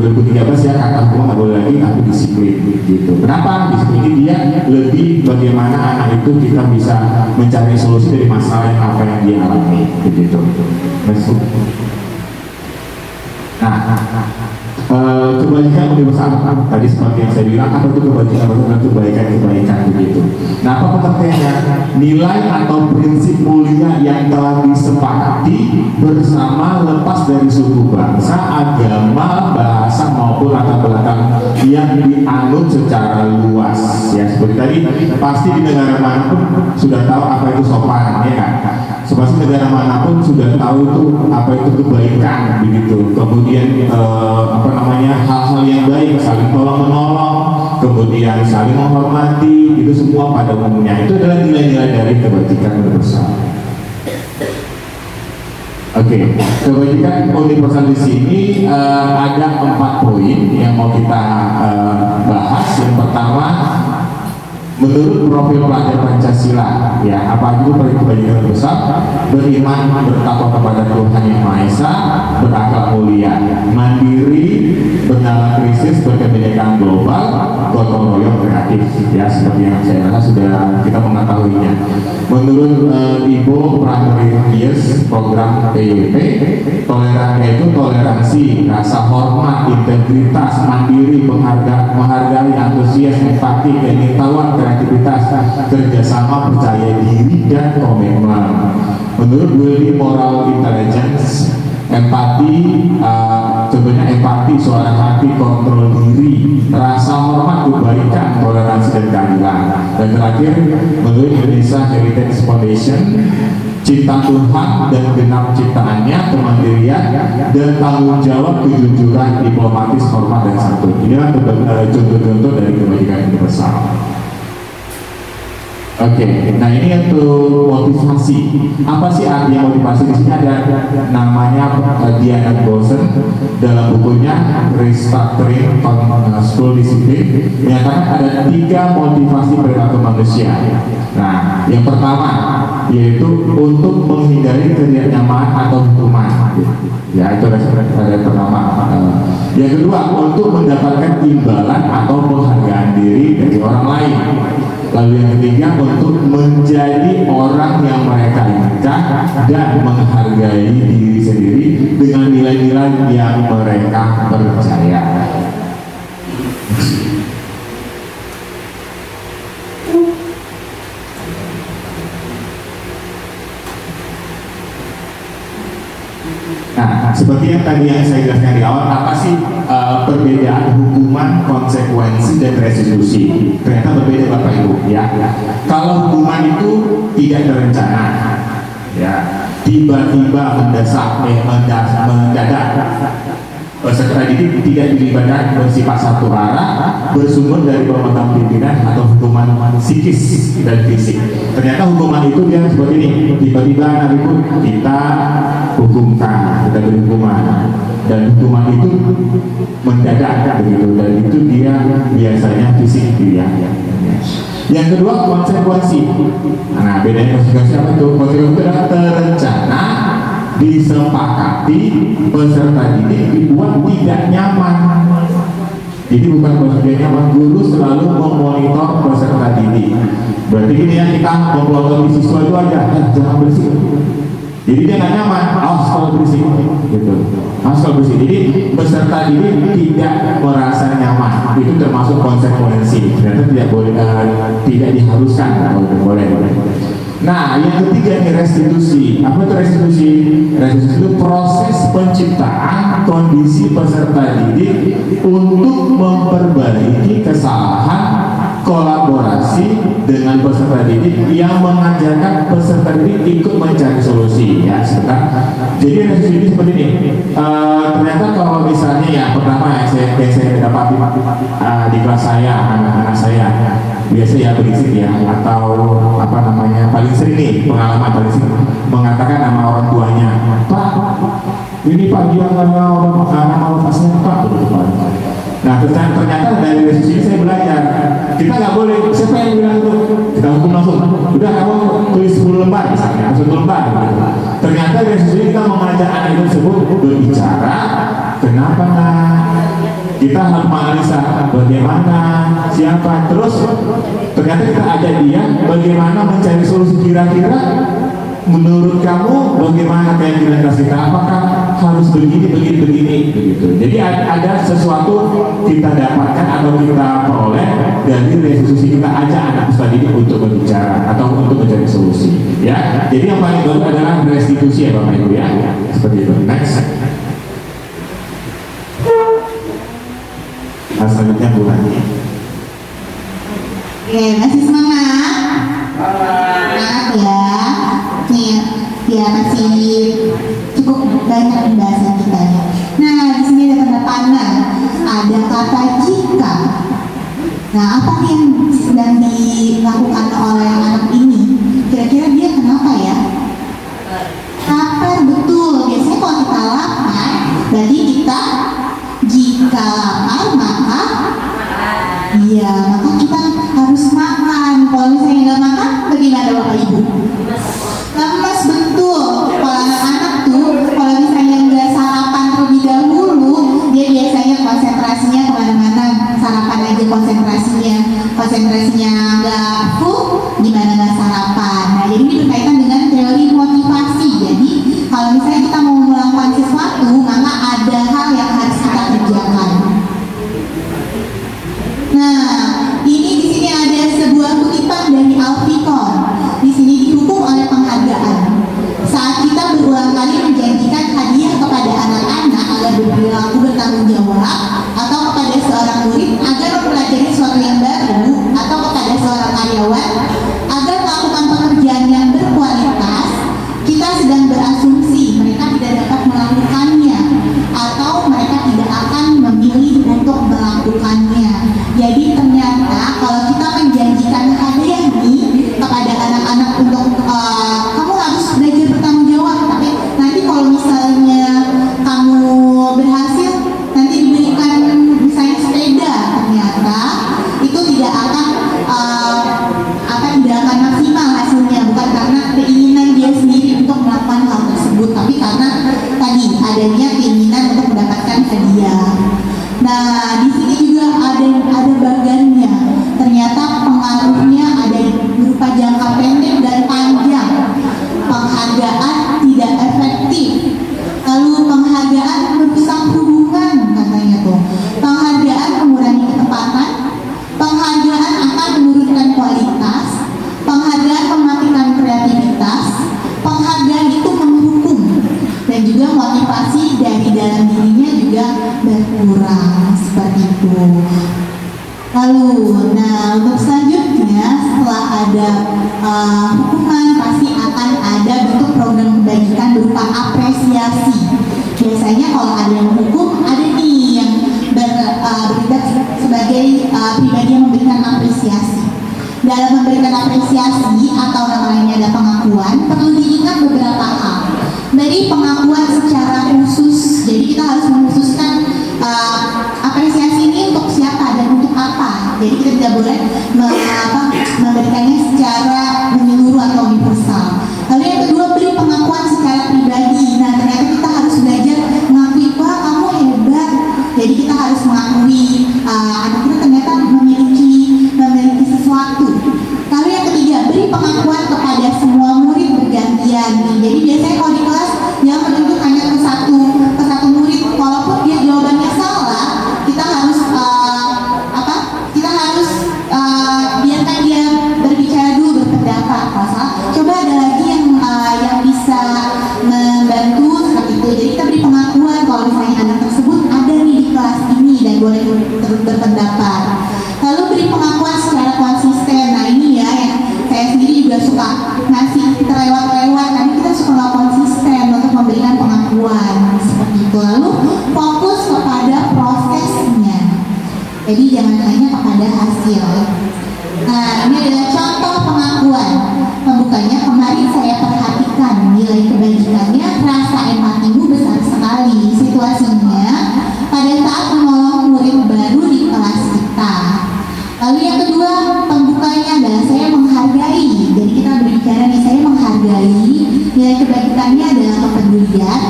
2013 ya, kata hukum nggak boleh lagi, tapi disiplin gitu. Kenapa? Disiplin ini dia lebih bagaimana anak itu kita bisa mencari solusi dari masalah yang apa yang dia alami begitu. Masuk. Nah, kebajikan universal tadi seperti yang saya bilang, apa itu kebajikan? Kebaikan begitu. Nah, apa pengertiannya? Nilai atau prinsip mulia yang telah disepakati bersama lepas dari suku bangsa, agama, bahasa maupun latar belakang yang dianut secara luas. Ya, seperti tadi pasti di negara manapun sudah tahu apa itu sopan, ya kan? Pasti negara manapun sudah tahu itu apa itu kebaikan begitu. Kemudian hal-hal yang baik, saling tolong menolong, kemudian saling menghormati, itu semua pada umumnya itu adalah nilai-nilai dari kebajikan universal. Oke, kebajikan universal di sini ada 4 poin yang mau kita bahas. Yang pertama, menurut profil pelajar Pancasila, ya apa itu kebajikan besar? Beriman, bertakwa kepada Tuhan Yang Maha Esa, berakhlak mulia, mandiri, bernama krisis, berkebinekaan global, gotong royong kreatif. Ya, seperti yang saya rasa sudah kita mengetahuinya. Menurut Ibu Primary Years program PYP, toleransi itu toleransi, rasa hormat, integritas, mandiri, menghargai, antusias, empati, pengetahuan, kreativitas, kerjasama, percaya diri, dan komitmen. Menurut Willy Moral Intelligence, empati, contohnya empati, suara hati, kontrol diri, rasa hormat, kebaikan, toleransi, dan keadilan. Dan terakhir, menurut Indonesia Heritage Foundation, cinta Tuhan dan genap ciptaannya, kemandirian, dan tanggung jawab, kejujuran, diplomatis, hormat, dan santun. Ini adalah contoh-contoh dari kebajikan universal. Oke, nah ini untuk motivasi. Apa sih artinya motivasi? Di sini ada namanya Diana Gosen dalam bukunya Restructuring School Discipline menyatakan ada 3 motivasi perilaku manusia. Nah, yang pertama yaitu untuk menghindari ketidaknyamanan atau hukuman. Ya, itu ada pertama. Yang kedua, untuk mendapatkan imbalan atau penghargaan diri dari orang lain. Lalu yang ketiga, untuk menjadi orang yang mereka inginkan dan menghargai diri sendiri dengan nilai-nilai yang mereka percaya. Nah, seperti yang tadi yang saya jelaskan di awal, apa sih perbedaan hukuman, konsekuensi, dan restitusi? Ternyata berbeda Bapak Ibu, ya. Kalau hukuman itu tidak terencana, ya, tiba-tiba mendadak. Peserta didik tidak dilibatkan bersifat satu arah, bersumber dari pemotong pimpinan atau hukuman psikis dan fisik. Ternyata hukuman itu dia seperti ini, tiba-tiba anak itu kita hukumkan, kita beri hukuman, dan hukuman itu mendadak begitu, dan itu dia biasanya fisik dia. Yang kedua, konsekuensi. Nah, bedanya konsekuensi apa itu? Konsekuensi itu adalah terencana, disepakati, peserta didik dibuat tidak nyaman. Jadi bukan peserta nyaman, guru selalu memonitor peserta didik. Berarti gini ya, kita memplototi siswa itu aja, jangan bersih. Jadi dia nggak nyaman, awas kalau bersih, gitu. Awas kalau bersih. Jadi peserta didik tidak merasa nyaman. Itu termasuk konsekuensi. Ternyata tidak boleh, tidak diharuskan, boleh. Nah, yang ketiga ini restitusi. Apa itu restitusi? Restitusi itu proses penciptaan kondisi peserta didik untuk memperbaiki kesalahan, kolaborasi dengan peserta didik yang mengajarkan peserta didik ikut mencari solusi. Ya, sebentar. Jadi restitusi ini seperti ini. Ternyata kalau misalnya ya pertama yang saya dapat di kelas saya, anak-anak saya biasa ya berisik ya, atau apa namanya, paling sering nih pengalaman paling sering mengatakan nama orang tuanya, Pak, ini Pak dia nama pasnya Pak. Nah, ternyata dari restitusi saya belajar, kita nggak boleh, siapa yang bilang itu, kita hukum langsung, udah kamu tulis 10 lembar misalnya, 10 lembar gitu. Ternyata restitusi kita mengajak anak itu tersebut berbicara, kenapa nak kita harus menganalisa bagaimana, siapa, terus ternyata kita ajak dia bagaimana mencari solusi. Kira-kira menurut kamu bagaimana keyakinan kita, apakah harus begini begitu. Jadi ada sesuatu kita dapatkan atau kita peroleh dari restitusi. Kita ajak anak peserta didik untuk berbicara atau untuk mencari solusi, ya. Jadi yang paling bagus adalah restitusi, ya Bapak Ibu, ya, seperti itu. Next. Selanjutnya Bu Hani. Oke, masih semangat? Semangat ya. Nih, ya masih cukup banyak pembahasan kita ya. Nah, di sini ada tanda panah, ada kata jika. Nah, apa yang sedang dilakukan oleh anak ini? Kira-kira dia kenapa ya? Lapar, betul. Biasanya kalau kita lapar, berarti kita jika lapar maka kita harus makan. Kalau misalnya nggak makan, bagaimana Bapak Ibu? Lemes, betul. Kalau anak-anak tuh, kalau misalnya nggak sarapan terlebih dahulu, dia biasanya konsentrasinya kemana-mana. Sarapan aja konsentrasinya nggak full, gimana nggak sarapan. Nah, jadi ini berkaitan dengan teori motivasi. Jadi kalau misalnya kita mau melakukan sesuatu, maka ada hal yang harus kita kerjakan. Nah, ini di sini ada sebuah kutipan dari Alfikon. Di sini didukung oleh penghargaan. Saat kita berulang kali menjanjikan hadiah kepada anak-anak agar berperilaku bertanggung jawab, atau kepada seorang murid agar mempelajari sesuatu yang baru, atau kepada seorang karyawan agar melakukan pekerjaan yang berkualitas, kita sedang berasumsi mereka tidak dapat melakukannya atau mereka tidak akan memilih untuk melakukannya. Jadi ternyata kalau kita menjanjikan hadiah nih kepada anak-anak untuk kamu harus belajar bertanggung jawab, tapi nanti kalau misalnya kamu berhasil nanti diberikan misalnya sepeda, ternyata itu tidak akan maksimal hasilnya, bukan karena keinginan dia sendiri untuk melakukan hal tersebut, tapi karena tadi adanya keinginan untuk mendapatkan hadiah. Nah, di sini juga ada bagannya. Ternyata pengaruhnya ada berupa jangka pendek dan panjang. Penghargaan tidak efektif. Lalu penghargaan merusak hubungan, katanya tuh. Penghargaan mengurangi ketepatan. Penghargaan akan menurunkan kualitas. Penghargaan mematikan kreativitas. Penghargaan itu menghukum, dan juga motivasi dari dalam dirinya juga berkurang, seperti itu. Lalu, nah untuk selanjutnya setelah ada hukuman, pasti akan ada bentuk program kebajikan berupa apresiasi. Biasanya kalau ada yang menghukum, ada nih yang bertindak sebagai pribadi yang memberikan apresiasi. Dalam memberikan apresiasi atau namanya ada pengakuan, perlu diingat beberapa hal. Dari pengakuan secara khusus, jadi kita harus mengkhususkan apresiasi ini untuk siapa dan untuk apa. Jadi kita tidak boleh memberikannya secara menyeluruh atau universal. Lalu yang kedua, beri pengakuan secara pribadi. Nah, ternyata kita harus belajar mengakui, wah kamu hebat. Jadi kita harus mengakui anak kita ternyata memiliki sesuatu. Lalu yang ketiga, beri pengakuan kepada semua murid bergantian. Jadi biasanya kalau di kelas yang menunjuk hanya ke satu murid, walaupun dia jawabannya salah, kita harus biarkan dia berbicara dulu, berpendapat. Kalau salah, coba ada lagi yang bisa membantu seperti itu. Jadi kita beri pengakuan kalau misalnya anak tersebut ada nih di kelas ini dan boleh terus berpendapat. Lalu beri pengakuan secara konsisten. Nah ini ya yang saya sendiri juga suka ngasih terlewat-lewat, tapi kita suka nggak konsisten untuk memberikan pengakuan seperti itu. Lalu fokus kepada prosesnya, jadi jangan hanya kepada hasil. Nah ini adalah contoh pengakuan. Pembukanya, kemarin saya perhatikan nilai kebajikannya, rasa empatimu besar sekali. Situasinya pada saat menolong murid baru di kelas kita. Lalu yang kedua, pembukanya adalah saya menghargai. Jadi kita berbicara nih, saya menghargai. Nilai kebajikannya adalah kepedulian,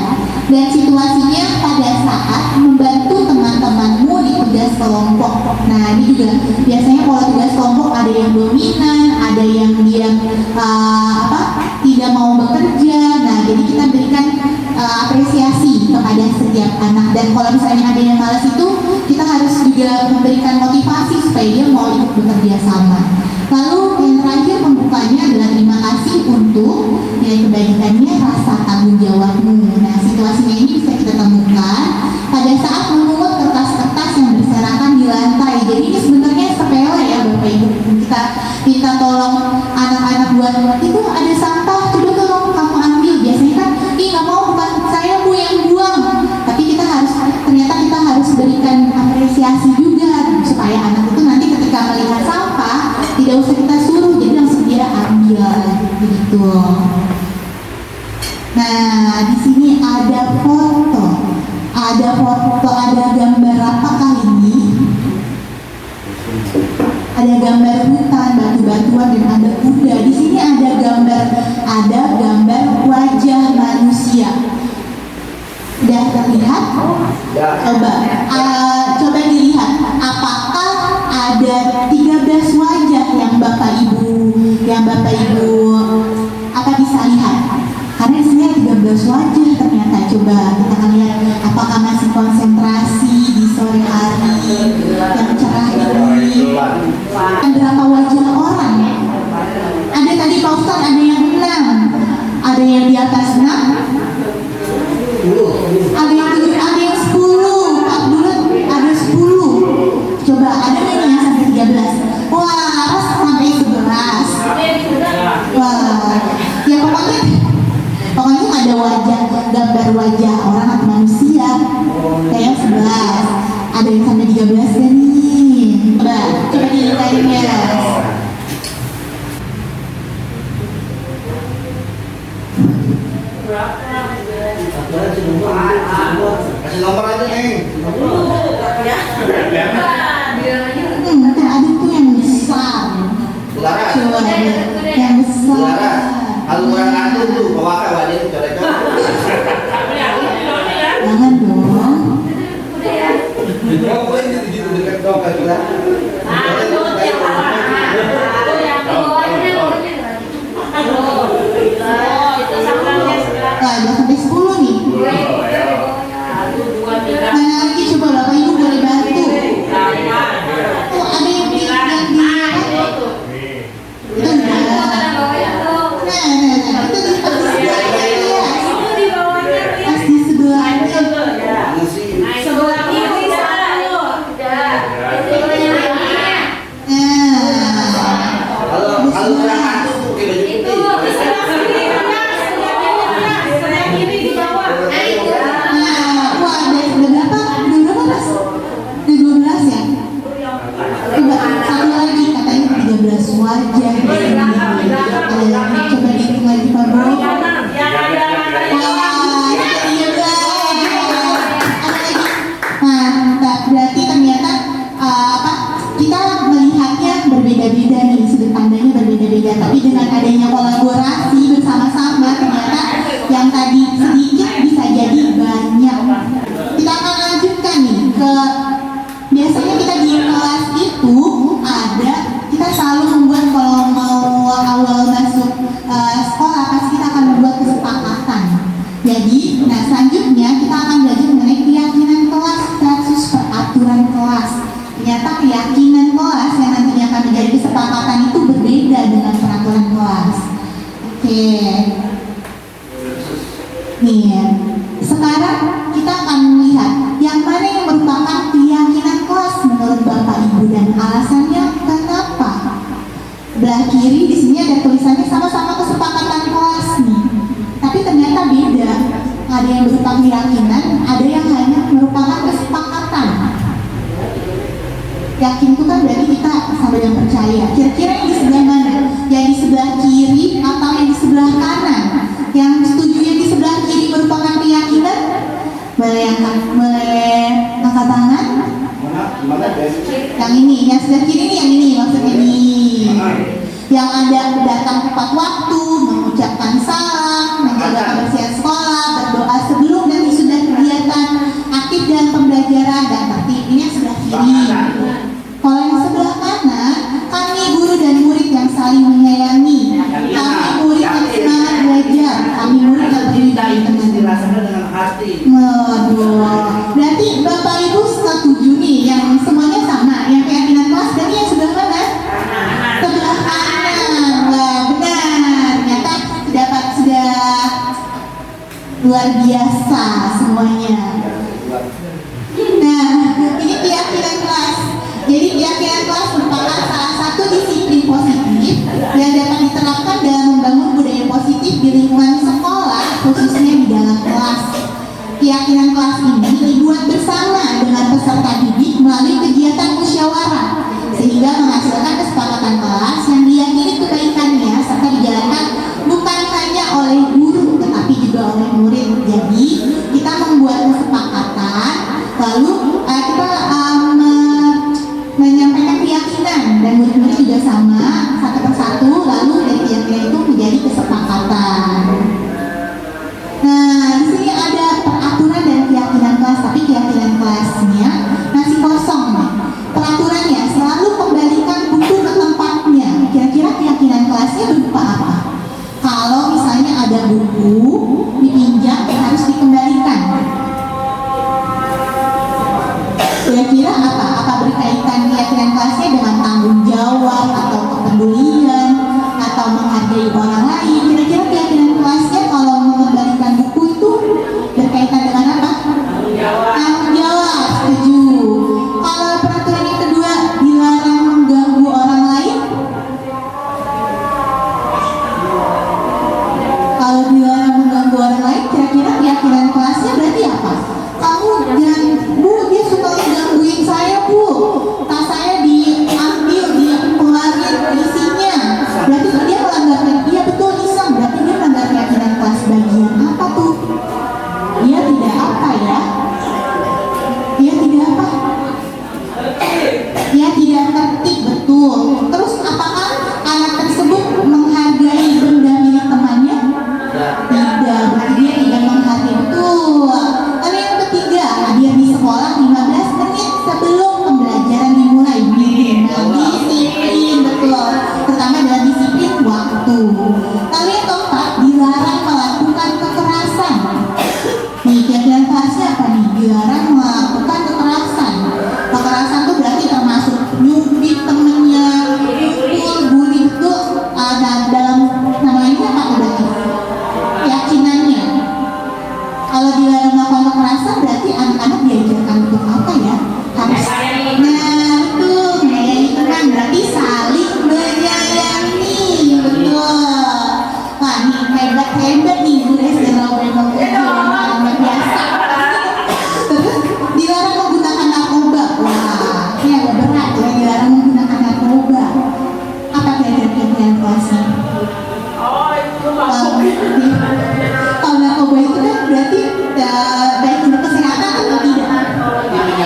dan situasinya pada saat membantu teman-temanmu di kelompok. Nah ini juga biasanya kalau tugas kelompok ada yang dominan, ada yang dia tidak mau bekerja. Nah jadi kita berikan apresiasi kepada setiap anak, dan kalau misalnya ada yang malas itu kita harus juga memberikan motivasi supaya dia mau ikut bekerja sama. Lalu yang terakhir pembukanya adalah terima kasih untuk nilai kebaikannya, rasa tanggung jawabmu. Nah situasinya ini bisa kita temukan pada saat memungut kertas-kertas yang berserakan di lantai. Jadi ini sebenarnya sepele ya Bapak Ibu. Kita minta tolong anak-anak buat itu ada sampah, coba tolong kamu ambil. Biasanya kan, nggak mau, bukan saya Bu yang buang. Tapi ternyata kita harus berikan apresiasi juga supaya anak itu nanti ketika melihat sampah tidak usah kita suruh, jadi langsung dia ambil begitu. Nah di sini ada foto, ada gambar apakah ini? Ada gambar hutan, batu-batuan, dan ada kuda. Di sini ada gambar wajah manusia. Udah terlihat? Coba dilihat. Apakah ada 13 wajah yang Bapak Ibu apa bisa lihat? Karena di sini ada 13 wajah ternyata. Coba kita akan lihat apakah masih konsentrasi di sore hari yang cerah ini. Berapa wajah orang? Ada tadi Pak Ustadz, ada yang 6, ada yang di atas 6, ada yang 7, ada yang 10, Pak Abdullah ada 10. Coba ada nggak nih yang sampai 13? Wah, harus sampai 11. Wah, ya pokoknya ada gambar wajah orang atau manusia kayak 11. Ada yang sampai 13 kan nih? Coba dilihatin ya. Kasih nomor aja nih. Ada tuh yang besar. Coba yang besar. Kalau kurang anu tuh bawa wadah coret-coret. Jangan dong. Kau boleh gitu dekat kau kan kita. Udah sampai 10 nih. Mana lagi coba Bapak Ibu boleh bantu. Oh ada yang di itu enggak. Nah, itu pas di sebelahnya. Sebelah kiri sana lo. Kalau kurang anu tuh kayak baju putih. Sebelah kiri di bawah. Wah ada berapa Mas? Ada 12 ya? Coba satu lagi katanya 13 wajah. Coba dihitung lagi Pak Bro. Mantap, berarti ternyata kita melihatnya berbeda-beda nih, sudut pandangnya berbeda-beda, tapi dengan adanya kolaborasi bersama-sama ternyata yang tadi sedikit bisa jadi banyak. Kita akan lanjutkan nih ke biasanya kita di kelas itu kita selalu membuat kalau mau awal masuk sekolah pasti kita akan membuat kesepakatan. Jadi, selanjutnya kita akan belajar mengenai keyakinan kelas versus peraturan kelas. Ternyata keyakinan kelas yang nantinya akan menjadi kesepakatan itu berbeda dengan peraturan kelas. Oke. Nih, sekarang kita akan melihat yang mana yang merupakan keyakinan kelas menurut Bapak Ibu dan alasannya kenapa. Belah kiri di sini ada tulisannya sama-sama kesepakatan kelas nih. Tapi ternyata beda. Ada yang berupa keyakinan, ada yang hanya merupakan kesepakatan. Yakin itu kan berarti kita sama yang percaya. Kira-kira yang di sebelah mana? Yang di sebelah kiri atau yang di sebelah kanan? Yang setuju yang di sebelah kiri merupakan keyakinan? Boleh angkat tangan? Yang ini, yang sebelah kiri ini yang ini maksudnya ini. Yang ada datang tepat waktu, mengucapkan salam, menjaga kebersihan sekolah, berdoa sebelum dan sudah kegiatan aktif dalam pembelajaran dan tertib. Ini yang sebelah kiri. Nah, ini keyakinan kelas. Jadi keyakinan kelas merupakan salah satu disiplin positif yang dapat diterapkan dalam membangun budaya positif di lingkungan sekolah, khususnya di dalam kelas. Keyakinan kelas ini dibuat bersama dengan peserta didik melalui kegiatan musyawarah, sehingga menghasilkan kesepakatan kelas yang diyakini kebaikannya serta dijalankan bukan hanya oleh guru tetapi juga oleh murid. Jadi kita membuat kesepakatan, lalu kita menyampaikan keyakinan dan murid-murid juga sama satu persatu, lalu dari keyakinan itu menjadi kesepakatan. Nah, di sini ada peraturan dan keyakinan kelas, tapi keyakinan kelasnya masih kosong nih. Peraturannya selalu kembalikan buku ke tempatnya. Kira-kira keyakinan kelasnya berupa apa? Kalau misalnya ada buku dipinjam harus dikembalikan. Kira-kira apa? Apa berkaitan keyakinan kelasnya dengan tanggung jawab atau kepedulian atau menghargai orang lain? Kira-kira keyakinan kelasnya kalau mengembalikan buku itu berkaitan dengan apa? Tanggung jawab. Setuju. Kalau peraturan yang kedua, dilarang mengganggu orang lain. Kalau dilarang mengganggu orang lain, kira-kira keyakinan kelasnya berarti apa? Kamu jangan, Bu, dia suka menggangguin saya, Bu. Tas saya diambil, dikeluarin isinya. Berarti dia melanggar, dia betul iseng. Berarti dia melanggar keyakinan kelas bagian apa tuh? Dia tidak apa ya? Dia tidak apa? Dia tidak tertib, betul. Terus apakah anak tersebut menghargai benda milik temannya? Tidak, berarti dia tidak menghargai, betul. Lalu yang ketiga, hadir di sekolah 15 menit sebelum pembelajaran dimulai. Disiplin, betul. Terutama dalam disiplin waktu. Lalu yang keempat, dilarang melakukan kekerasan. Nih, keyakinan kelasnya apa nih? Dilarang melakukan kekerasan. Kekerasan itu berarti termasuk nyubit temennya, pukul, bully, itu dalam namanya apa berarti? Keyakinannya. Kalau dilarang melakukan kekerasan berarti anak-anak diajarkan untuk apa ya? Harus, nah itu menyayangi teman, berarti saling menyayangi, betul. Wah, ini hebat nih Bu SD Rawabuaya luar biasa. Terus dilarang menggunakan narkoba. Wah, ini agak berat ya, dilarang menggunakan narkoba. Apa kira-kira keyakinan kelasnya? Oh, itu mabuk. Kalau narkoba itu kan berarti baik untuk kesehatan atau tidak?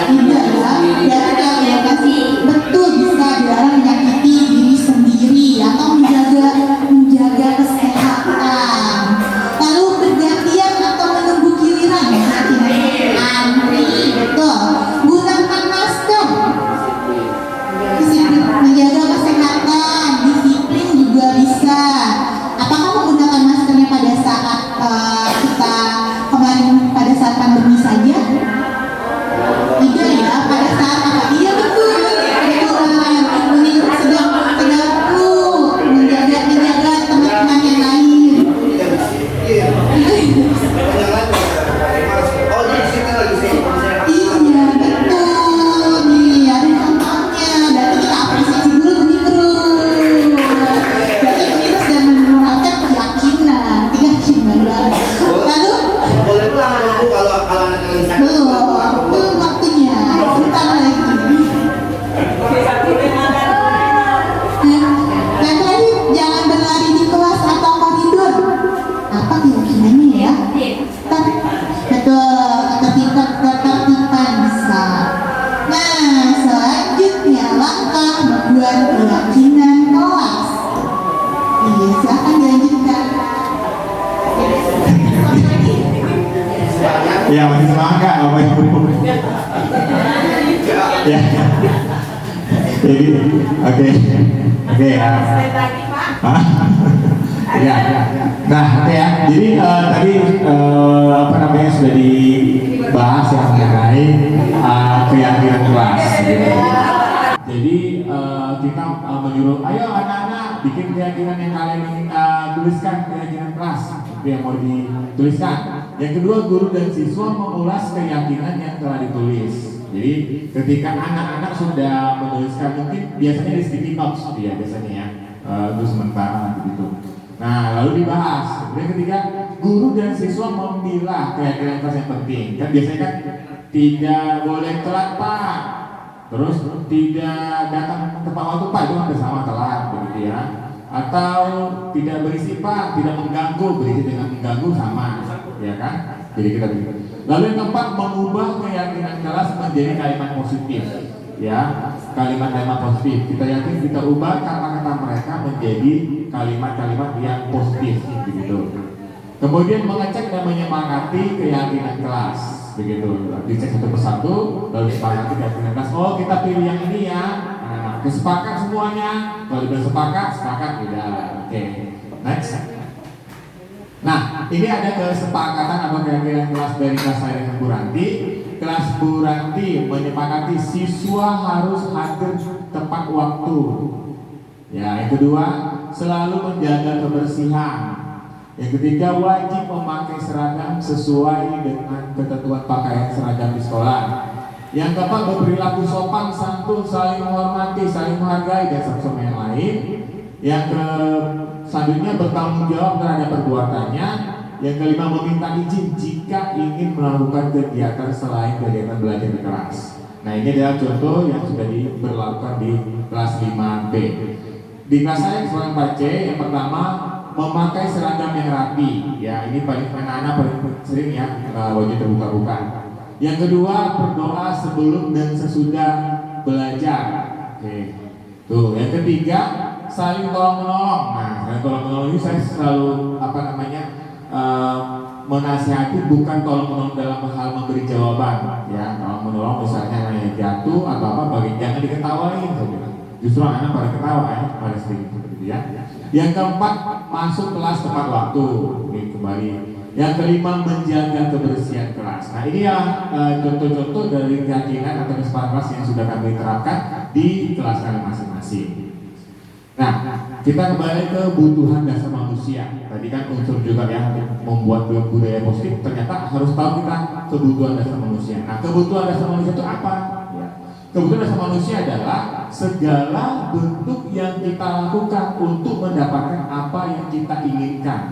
Tidak ya. Berarti keyakinan kelasnya betul bisa dilarang menyakiti diri sendiri atau menjaga kesehatan. Lalu bergantian atau menunggu giliran, antri, betul. Gunakan masker, disiplin, menjaga kesehatan, disiplin juga bisa. Apakah menggunakan maskernya pada saat kita kemarin pada saat pandemi saja? Tidak ya, pada saat apa? Iya betul, sedang flu, menjaga teman-teman yang lain. Iya betul nih, ada contohnya. Berarti kita apresiasi dulu nih bro. Berarti kita sudah menerapkan keyakinan. Lalu boleh pulang Bu kalau anak lagi sakit. belum waktunya, sebentar lagi. Yang terakhir, jangan berlari di kelas atau koridor. Apa keyakinannya ya? Betul, ketertiban bisa. Nah, selanjutnya langkah membuat keyakinan kelas. Iya, silakan dilanjutkan. Ya, masih semangat nggak Bapak Ibu? Ya. Jadi, oke. Ya. Hah? Ya. Nah, oke ya. Jadi tadi apa namanya sudah dibahas yang mengenai keyakinan kelas. Gitu. Jadi kita menyuruh, ayo anak-anak bikin keyakinan yang kalian tuliskan keyakinan kelas. Itu yang mau dituliskan. Yang kedua, guru dan siswa mengulas keyakinan yang telah ditulis. Jadi ketika anak-anak sudah menuliskan, mungkin biasanya di sticky notes ya biasanya ya, terus sementara gitu. Nah lalu dibahas. Kemudian ketika guru dan siswa memilah keyakinan kelas yang penting, kan biasanya kan tidak boleh telat Pak, terus tidak datang tepat waktu Pak, itu kan bersama telat begitu ya. Atau tidak berisi Pak, tidak mengganggu, berisi dengan mengganggu sama, ya kan? Jadi kita begitu. Lalu yang keempat, mengubah keyakinan kelas menjadi kalimat positif, ya, kalimat-kalimat positif. Kita yakin kita ubah kata-kata mereka menjadi kalimat-kalimat yang positif, begitu. Kemudian mengecek dan menyemangati keyakinan kelas, begitu. Dicek satu persatu, lalu disepakati keyakinan kelas. Oh, kita pilih yang ini ya. Nah, kesepakat semuanya. Kalau sudah sepakat tidak. Oke. Next. Nah, ini ada kesepakatan atau keyakinan kelas dari kelas saya dengan Bu Ranti. Kelas Bu Ranti menyepakati siswa harus hadir tepat waktu. Ya, yang kedua, selalu menjaga kebersihan. Yang ketiga, wajib memakai seragam sesuai dengan ketentuan pakaian seragam di sekolah. Yang keempat, berperilaku sopan, santun, saling menghormati, saling menghargai, dan sama yang lain. Yang selanjutnya, bertanggung jawab terhadap perbuatannya. Yang kelima, meminta izin jika ingin melakukan kegiatan selain kegiatan belajar di kelas. Nah, ini adalah contoh yang sudah diberlakukan di kelas 5B. Di kelas saya kelas 4C, yang pertama, memakai seragam yang rapi. Ya, ini paling anak-anak paling sering ya, wajib terbuka-buka. Yang kedua, berdoa sebelum dan sesudah belajar. Oke. Tuh, yang ketiga, saling tolong-menolong. Nah, saling tolong-menolong ini saya selalu menasihati, bukan tolong-menolong dalam hal memberi jawaban. Ya, tolong-menolong misalnya nanya jatuh atau apa, jangan diketawain saja. Justru anak pada ketawa ya, pada sering seperti itu ya. Yang keempat, masuk kelas tepat waktu. Ini kembali. Yang kelima, menjaga kebersihan kelas. Nah, ini ya contoh-contoh dari keyakinan atau kesepakatan kelas yang sudah kami terapkan di kelas kami masing-masing. Nah, kita kembali ke kebutuhan dasar manusia. Tadi kan unsur juga ya membuat budaya positif. Ternyata harus tahu kita kebutuhan dasar manusia. Nah, kebutuhan dasar manusia itu apa? Kebutuhan dasar manusia adalah segala bentuk yang kita lakukan untuk mendapatkan apa yang kita inginkan.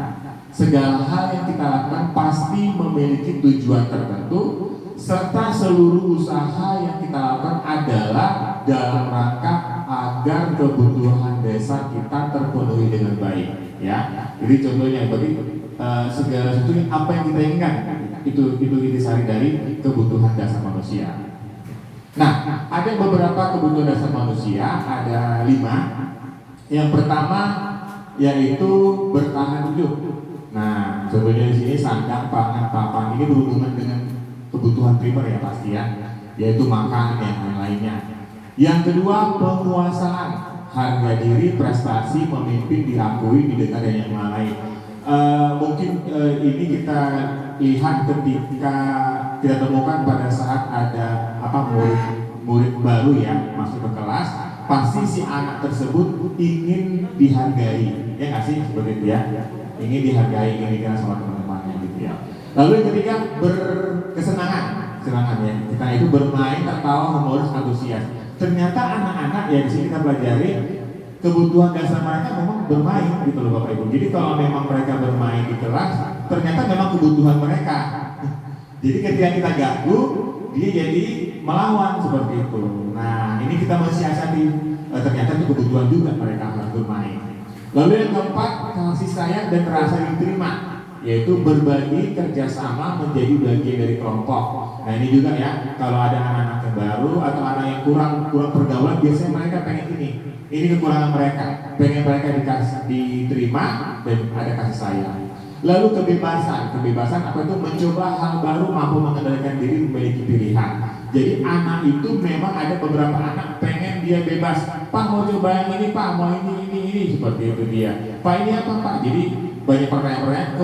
Segala hal yang kita lakukan pasti memiliki tujuan tertentu, serta seluruh usaha yang kita lakukan adalah dalam rangka agar kebutuhan dasar kita terpenuhi dengan baik. Ya, jadi contohnya berarti segala sesuatu apa yang kita inginkan itu intisari dari kebutuhan dasar manusia. Nah, ada beberapa kebutuhan dasar manusia, ada 5. Yang pertama yaitu bertahan hidup. Nah, contohnya di sini sandang, pangan, papan, ini berhubungan dengan kebutuhan primer ya pasti ya, yaitu makan dan lainnya. Yang kedua, penguasaan, harga diri, prestasi, memimpin, diakui, didengar dan yang lain. Mungkin ini kita lihat ketika kita temukan pada saat ada murid baru ya masuk ke kelas, pasti si anak tersebut ingin dihargai, ya nggak sih seperti itu ya, ingin dihargai, ingin dikenal sama teman-temannya gitu ya. Lalu yang ketiga, berkesenangan ya, kita itu bermain, tertawa, humoris, antusias. Ternyata anak-anak ya di sini kita pelajari kebutuhan dasar mereka memang bermain gitu loh Bapak Ibu. Jadi kalau memang mereka bermain di kelas, ternyata memang kebutuhan mereka. Jadi ketika kita ganggu, dia jadi melawan seperti itu. Nah, ini kita mensiasati, ternyata itu kebutuhan juga mereka harus bermain. Lalu yang keempat, kasih sayang dan rasa diterima, yaitu berbagi, kerjasama, menjadi bagian dari kelompok. Nah, ini juga ya, kalau ada anak-anak yang baru atau anak yang kurang pergaulan, biasanya mereka pengen ini. Ini kekurangan mereka, pengen mereka diterima dan ada kasih sayang. Lalu kebebasan apa itu? Mencoba hal baru, mampu mengendalikan diri, memiliki pilihan. Jadi anak itu memang ada beberapa anak pengen dia bebas. Pak mau coba yang ini, Pak mau ini seperti itu dia. Pak ini apa Pak? Jadi banyak pertanyaan-pertanyaan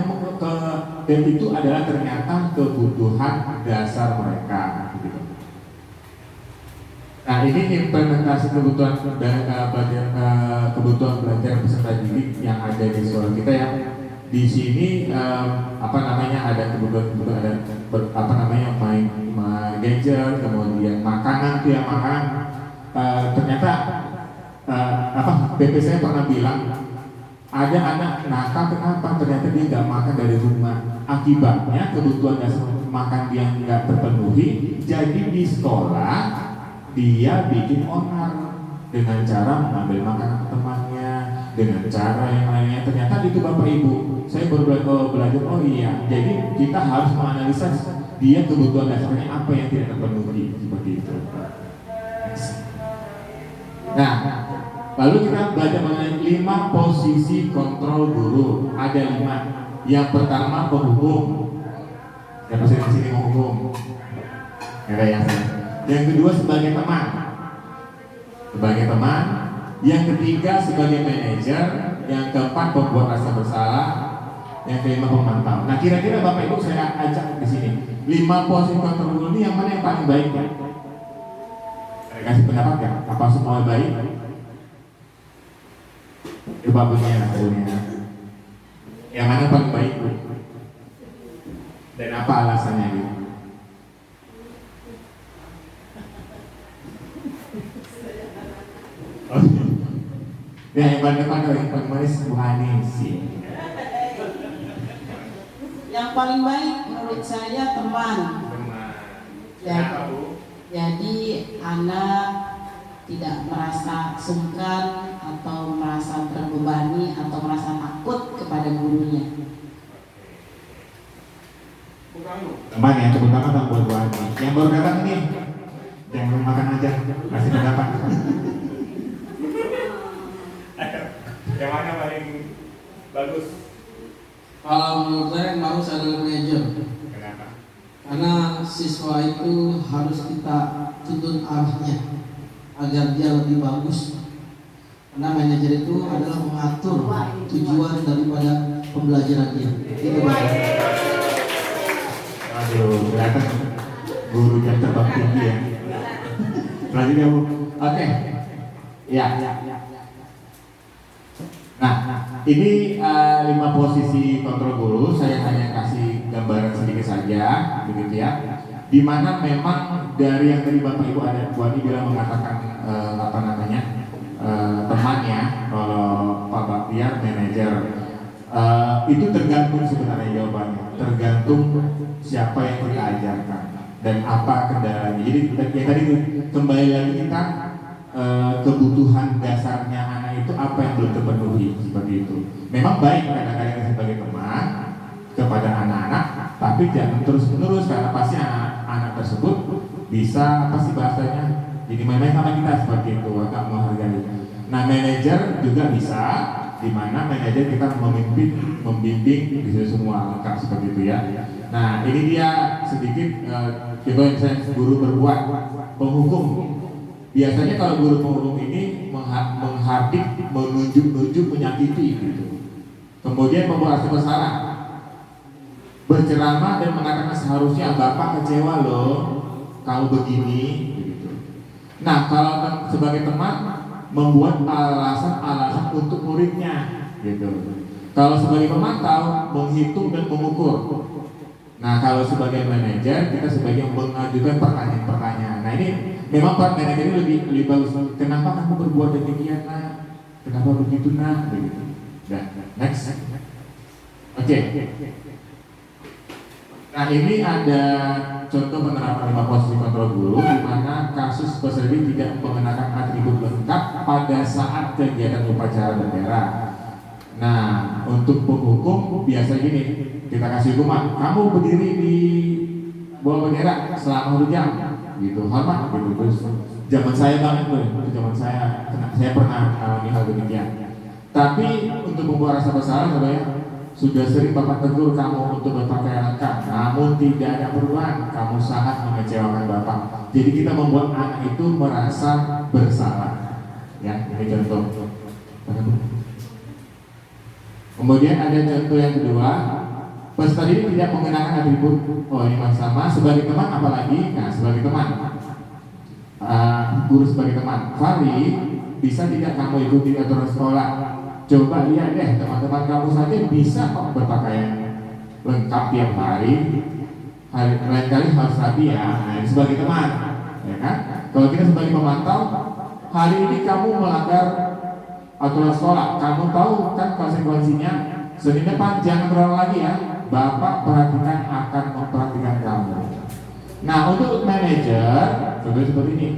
dan itu adalah ternyata kebutuhan dasar mereka. Gitu. Nah, ini implementasi kebutuhan belajar peserta didik yang ada di sekolah kita ya. di sini ada kebutuhan ada main gadget, kemudian makanan tiap makan. Ternyata BP saya pernah bilang ada anak nakal, kenapa? Ternyata dia nggak makan dari rumah. Akibatnya kebutuhan dasar makan dia nggak terpenuhi. Jadi di sekolah dia bikin onar dengan cara mengambil makanan temannya, dengan cara yang lainnya. Ternyata itu Bapak Ibu, saya baru belajar, oh iya, jadi kita harus menganalisa dia kebutuhan dasarnya apa yang tidak terpenuhi, seperti itu. Nah, lalu kita belajar mengenai 5 posisi kontrol guru. Ada 5. Yang pertama penghukum. Siapa sih di sini menghukum? Ada yang Yang kedua sebagai teman. Sebagai teman. Yang ketiga sebagai manajer. Yang keempat pembuat rasa bersalah. Yang kelima pemantau. Nah, kira-kira Bapak Ibu saya ajak di sini. 5 posisi kontrol guru ini yang mana yang paling baik ya? Saya kasih pendapat ya? Apa semua baik? Coba punya. Yang mana paling baik Bu? Dan apa alasannya gitu? Ya, yang paling depan yang paling manis Bu Hani sih. Yang paling baik menurut saya teman. Jadi anak tidak merasa sungkan atau merasa terbebani atau merasa takut kepada gurunya. Teman ya, tepuk tangan dong buat Bu Hani. Yang baru datang ini, yang belum makan aja, kasih pendapat. Yang mana paling bagus? Kalau menurut saya yang bagus adalah manajer. Kenapa? Karena siswa itu harus kita tuntun arahnya agar dia lebih bagus. Karena manajer itu adalah mengatur tujuan daripada pembelajaran dia. Itu Pak. Aduh, kelihatan guru yang terbang tinggi ya. Selanjutnya Bu. Oke. Ya. Nah, ini 5 posisi kontrol guru. Saya hanya kasih gambaran sedikit saja, begitu ya. Di mana memang dari yang tadi Bapak Ibu ada Bu Ani bilang mengatakan temannya, kalau Pak Baktiar manajer. Itu tergantung sebenarnya jawabannya. Tergantung siapa yang kita ajarkan dan apa kendalanya. Jadi yang tadi kembali lagi kita kebutuhan dasarnya anak itu apa yang belum terpenuhi, seperti itu. Memang baik kadang-kadang sebagai teman kepada anak-anak, tapi jangan terus-menerus karena pasti anak-anak tersebut bisa bahasanya jadi main-main sama kita, seperti itu, agak menghargai. Nah, manajer juga bisa, di mana manajer kita membimbing di semua lengkap, seperti itu ya. Nah, ini dia sedikit coba yang saya guru berbuat. Penghukum. Biasanya kalau guru penghukum ini menghardik, menunjuk-nunjuk, menyakiti gitu. Kemudian membuat rasa bersalah, berceramah dan mengatakan seharusnya Bapak kecewa loh kalau begini gitu. Nah, kalau sebagai teman membuat alasan-alasan untuk muridnya gitu. Kalau sebagai pemantau menghitung dan mengukur. Nah, kalau sebagai manajer kita sebagai mengajukan pertanyaan-pertanyaan. Nah, ini memang Pak manajer ini lebih bagus. Kenapa kamu berbuat demikian, Nak? Kenapa begitu, Nak? Begitu. Nah, next. Oke. Nah, ini ada contoh penerapan 5 posisi kontrol guru di mana kasus peserta tidak mengenakan atribut lengkap pada saat kegiatan upacara bendera. Nah, untuk penghukum biasa gini, kita kasih hukuman, kamu berdiri di bawah bendera selama 1 jam, gitu, hormat, gitu. Terus zaman saya banget tuh, itu zaman saya pernah alami hal demikian. Tapi untuk membuat rasa bersalah, saudara, sudah sering Bapak tegur kamu untuk berpakaian lengkap, namun tidak ada perubahan, kamu sangat mengecewakan Bapak. Jadi kita membuat anak itu merasa bersalah. Ya, ini contoh. Kemudian ada contoh yang kedua, peserta ini tidak mengenakan atribut. Oh, ini sama sebagai teman, apalagi? Nah, sebagai teman, guru sebagai teman. Fahri, bisa tidak kamu ikuti aturan sekolah? Coba lihat deh, teman-teman kamu saja bisa kok berpakaian lengkap tiap hari. Lain kali harus rapi ya. Nah, ini sebagai teman, ya kan? Kalau kita sebagai pemantau, hari ini kamu melanggar aturan sekolah, kamu tahu kan konsekuensinya. Senin depan jangan terulang lagi ya. Bapak perhatikan akan memperhatikan kamu. Nah, untuk manajer, contohnya seperti ini.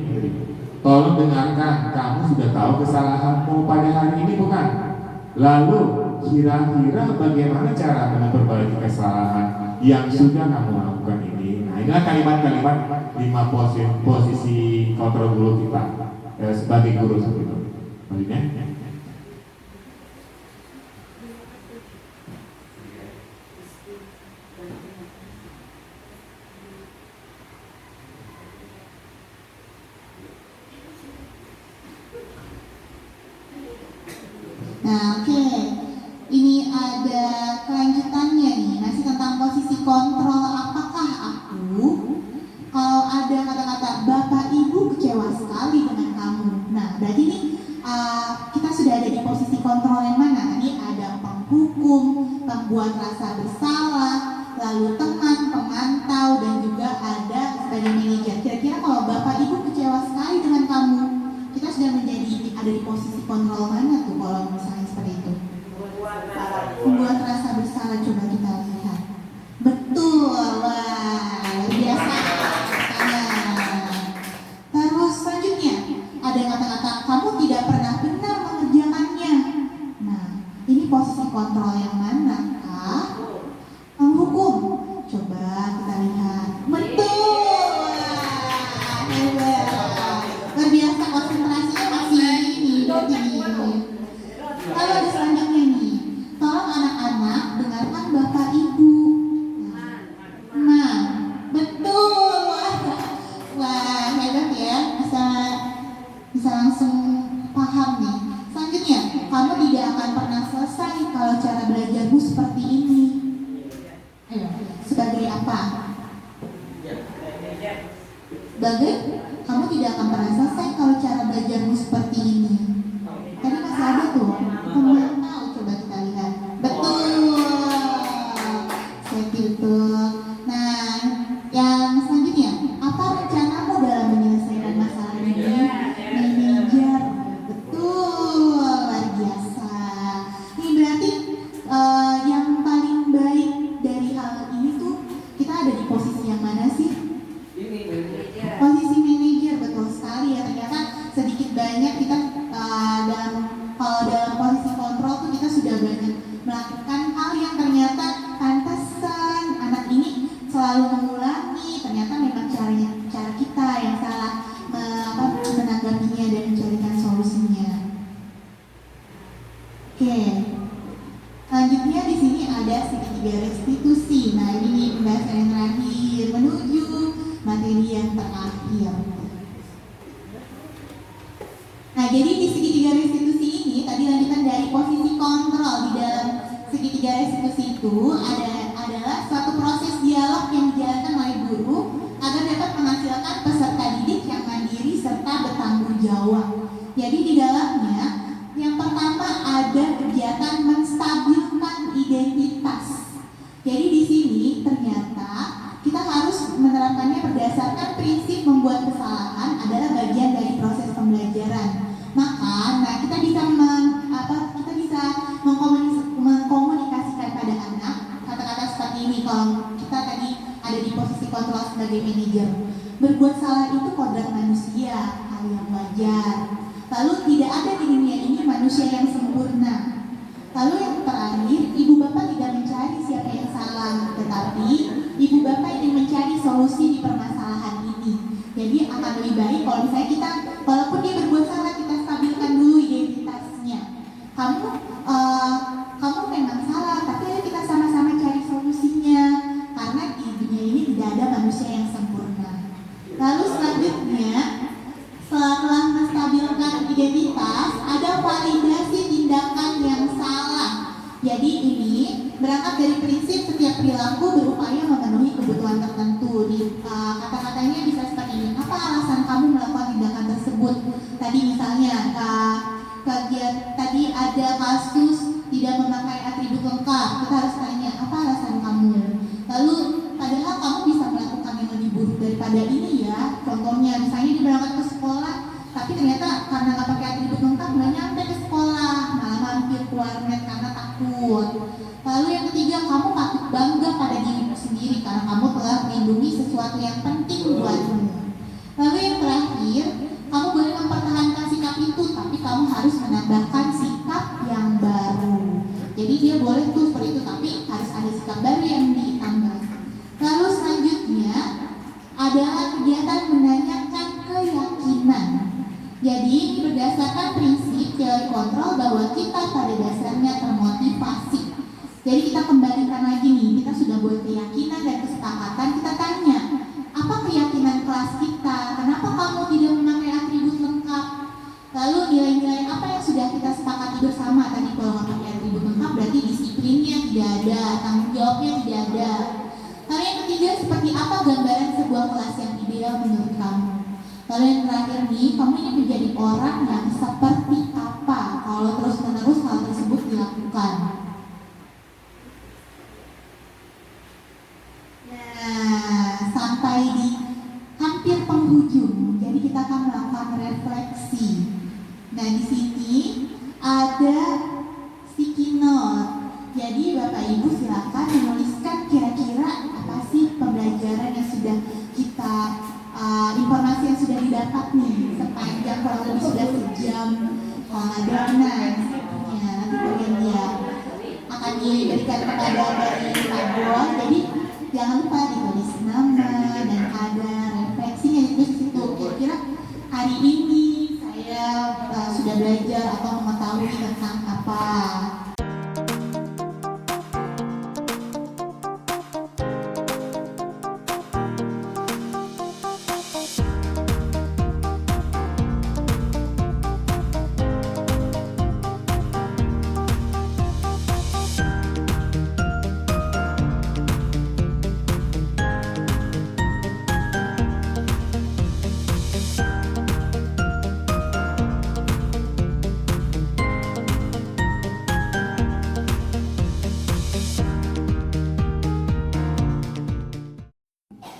Tolong dengarkan, kamu sudah tahu kesalahanmu pada hari ini bukan? Lalu kira-kira bagaimana cara memperbaiki kesalahan yang sudah kamu lakukan ini? Nah, inilah kalimat-kalimat 5 posisi kontrol guru kita sebagai guru seperti itu. Maksudnya? Nah, oke. Ini ada kelanjutannya nih, masih tentang posisi kontrol. Apakah aku, kalau ada kata-kata Bapak Ibu kecewa sekali dengan kamu. Nah, berarti ini kita sudah ada di posisi kontrol yang mana? Tadi ada penghukum, pembuat rasa bersalah, lalu teman, pemantau, dan juga ada sebagai manajer. Kira-kira kalau Bapak Ibu kecewa sekali dengan kamu, kita sudah ada di posisi kontrol mana tuh kalau misalnya seperti itu? Membuat rasa bersalah, coba kita lihat. Betul, wah, luar biasa. Terus selanjutnya ada kata-kata kamu tidak pernah benar mengerjakannya. Nah, ini posisi kontrol yang mana kah? Menghukum. Coba kita lihat. Betul, wah, hebat. Luar biasa, konsentrasinya masih ini. Kalau ada selanjutnya nih, tolong anak-anak dengarkan Bapak Ibu. Nah, betul. Wah, hebat ya, bisa langsung paham nih. Selanjutnya, kamu tidak akan pernah selesai kalau cara belajarmu seperti ini. Ayo, sebagai apa? Sebagai kamu tidak akan pernah selesai kalau cara belajarmu seperti ini. Tadi masih ada tuh, pemantau, coba kita lihat. Betul, betul. Nah, yang selanjutnya, apa rencanamu dalam menyelesaikan masalah ini? Manajer, betul, luar biasa. Ini berarti yang paling baik dari hal ini tuh kita ada di posisi yang mana sih? Posisi manajer, betul sekali ya. Ternyata sedikit banyak kita dalam posisi kontrol tuh kita sudah banyak melakukan hal yang ternyata pantesan anak ini selalu mengulangi. Ternyata memang cara kita yang salah menanggapinya dan mencarikan solusinya. Oke. Selanjutnya di sini ada segitiga restitusi. Nah, ini nih pembahasan yang terakhir menuju materi yang terakhir. Nah, jadi di segitiga restitusi ini tadi lanjutan dari posisi kontrol. Di dalam segitiga restitusi itu adalah suatu proses dialog yang dijalankan oleh guru agar dapat menghasilkan peserta didik yang mandiri serta bertanggung jawab. Jadi di dalamnya yang pertama ada kegiatan menstabilkan identitas. Jadi di sini ternyata kita harus menerapkannya berdasarkan prinsip membuat kesalahan adalah bagian dari proses pembelajaran. Maka, kita bisa mengkomunikasikan pada anak kata-kata seperti ini. Kalau kita tadi ada di posisi kontrol sebagai manajer, berbuat salah itu kodrat manusia, hal yang wajar. Lalu tidak ada di dunia ini manusia yang sempurna. Lalu yang terakhir, ibu bapak tidak mencari siapa yang salah, tetapi ibu bapak ingin mencari solusi di permasalahan ini. Jadi akan lebih baik kalau misalnya kita, walaupun dia berbuat salah, kita stabilkan dulu identitasnya. Kamu memang salah, tapi ayo kita sama-sama cari solusinya. Karena di dunia ini tidak ada manusia yang sempurna. Lalu selanjutnya, setelah menstabilkan identitas, ada validasi tindakan yang salah. Jadi ini berangkat dari prinsip setiap perilaku berupaya memenuhi kebutuhan tertentu. Kata-katanya bisa seperti ini. Apa alasan kamu melakukan tindakan tersebut? Tadi misalnya tadi ada kasus yang penting buatmu. Lalu yang terakhir, kamu boleh mempertahankan sikap itu, tapi kamu harus menambahkan sikap yang baru. Jadi dia boleh tuh seperti itu, tapi harus ada sikap baru yang ditambah. Lalu selanjutnya adalah kegiatan menanyakan keyakinan. Jadi ini berdasarkan prinsip teori kontrol bahwa kita pada dasarnya termotivasi. Jadi kita kembalikan lagi nih, kita sudah buat keyakinan dan kesepakatan, kita tanya, apa keyakinan kelas kita? Kenapa kamu tidak memakai atribut lengkap? Lalu nilai-nilai apa yang sudah kita sepakati bersama? Tadi kalau nggak pakai atribut lengkap berarti disiplinnya tidak ada, tanggung jawabnya tidak ada. Lalu yang ketiga, seperti apa gambaran sebuah kelas yang ideal menurut kamu? Lalu yang terakhir nih, kamu ini menjadi orang yang seperti apa kalau terus-menerus hal tersebut dilakukan? Nah, sampai di hampir penghujung, jadi kita akan melakukan refleksi. Nah, di sini ada sticky note. Jadi Bapak Ibu silakan menuliskan kira-kira apa sih pembelajaran yang sudah kita informasi yang sudah didapat nih sepanjang kurang lebih sudah sejam. Ada nanti bagian dia akan diberikan kepada dari Pak Bos. Jadi jangan lupa ditulis nama dan ada refleksinya di situ. Kira-kira hari ini saya sudah belajar atau mengetahui tentang apa.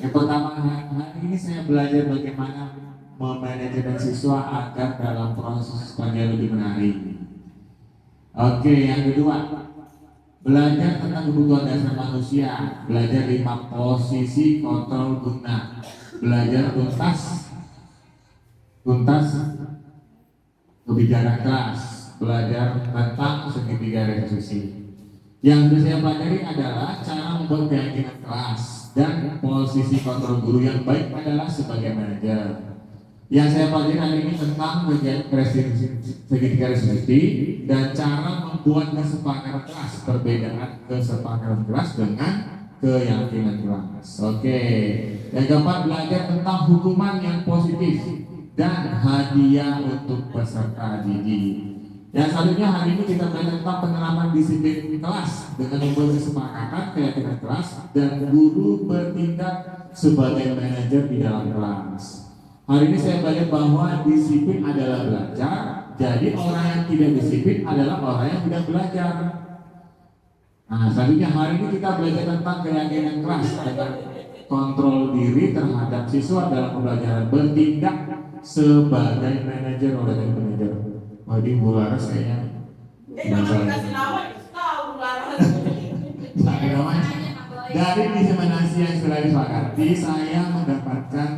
Yang pertama, hari ini saya belajar bagaimana memanajemen siswa agar dalam proses belajar lebih menarik. Oke, yang kedua, belajar tentang kebutuhan dasar manusia, belajar 5 posisi kontrol guna, belajar tuntas kebijakan kelas, belajar tentang segitiga restitusi. Yang bisa saya pelajari adalah cara membuat keyakinan kelas dan posisi kontrol guru yang baik adalah sebagai manajer. Yang saya pelajari hari ini tentang segitiga restitusi dan cara membuat kesepakatan kelas, perbedaan kesepakatan kelas dengan keyakinan kelas. Oke. Yang keempat, belajar tentang hukuman yang positif dan hadiah untuk peserta didik. Yang selanjutnya hari ini kita belajar tentang penerapan disiplin kelas dengan membuat kesepakatan keyakinan kelas dan guru bertindak sebagai manajer di dalam kelas. Hari ini saya belajar bahwa disiplin adalah belajar, jadi orang yang tidak disiplin adalah orang yang tidak belajar. Nah, selanjutnya hari ini kita belajar tentang keyakinan kelas dengan kontrol diri terhadap siswa dalam pembelajaran, bertindak sebagai manajer oleh manajer. Waduh, Bu Laras kayaknya Jangan dikasih nama, tahu Bu Laras. Dari diseminasi yang sudah disepakati, saya mendapatkan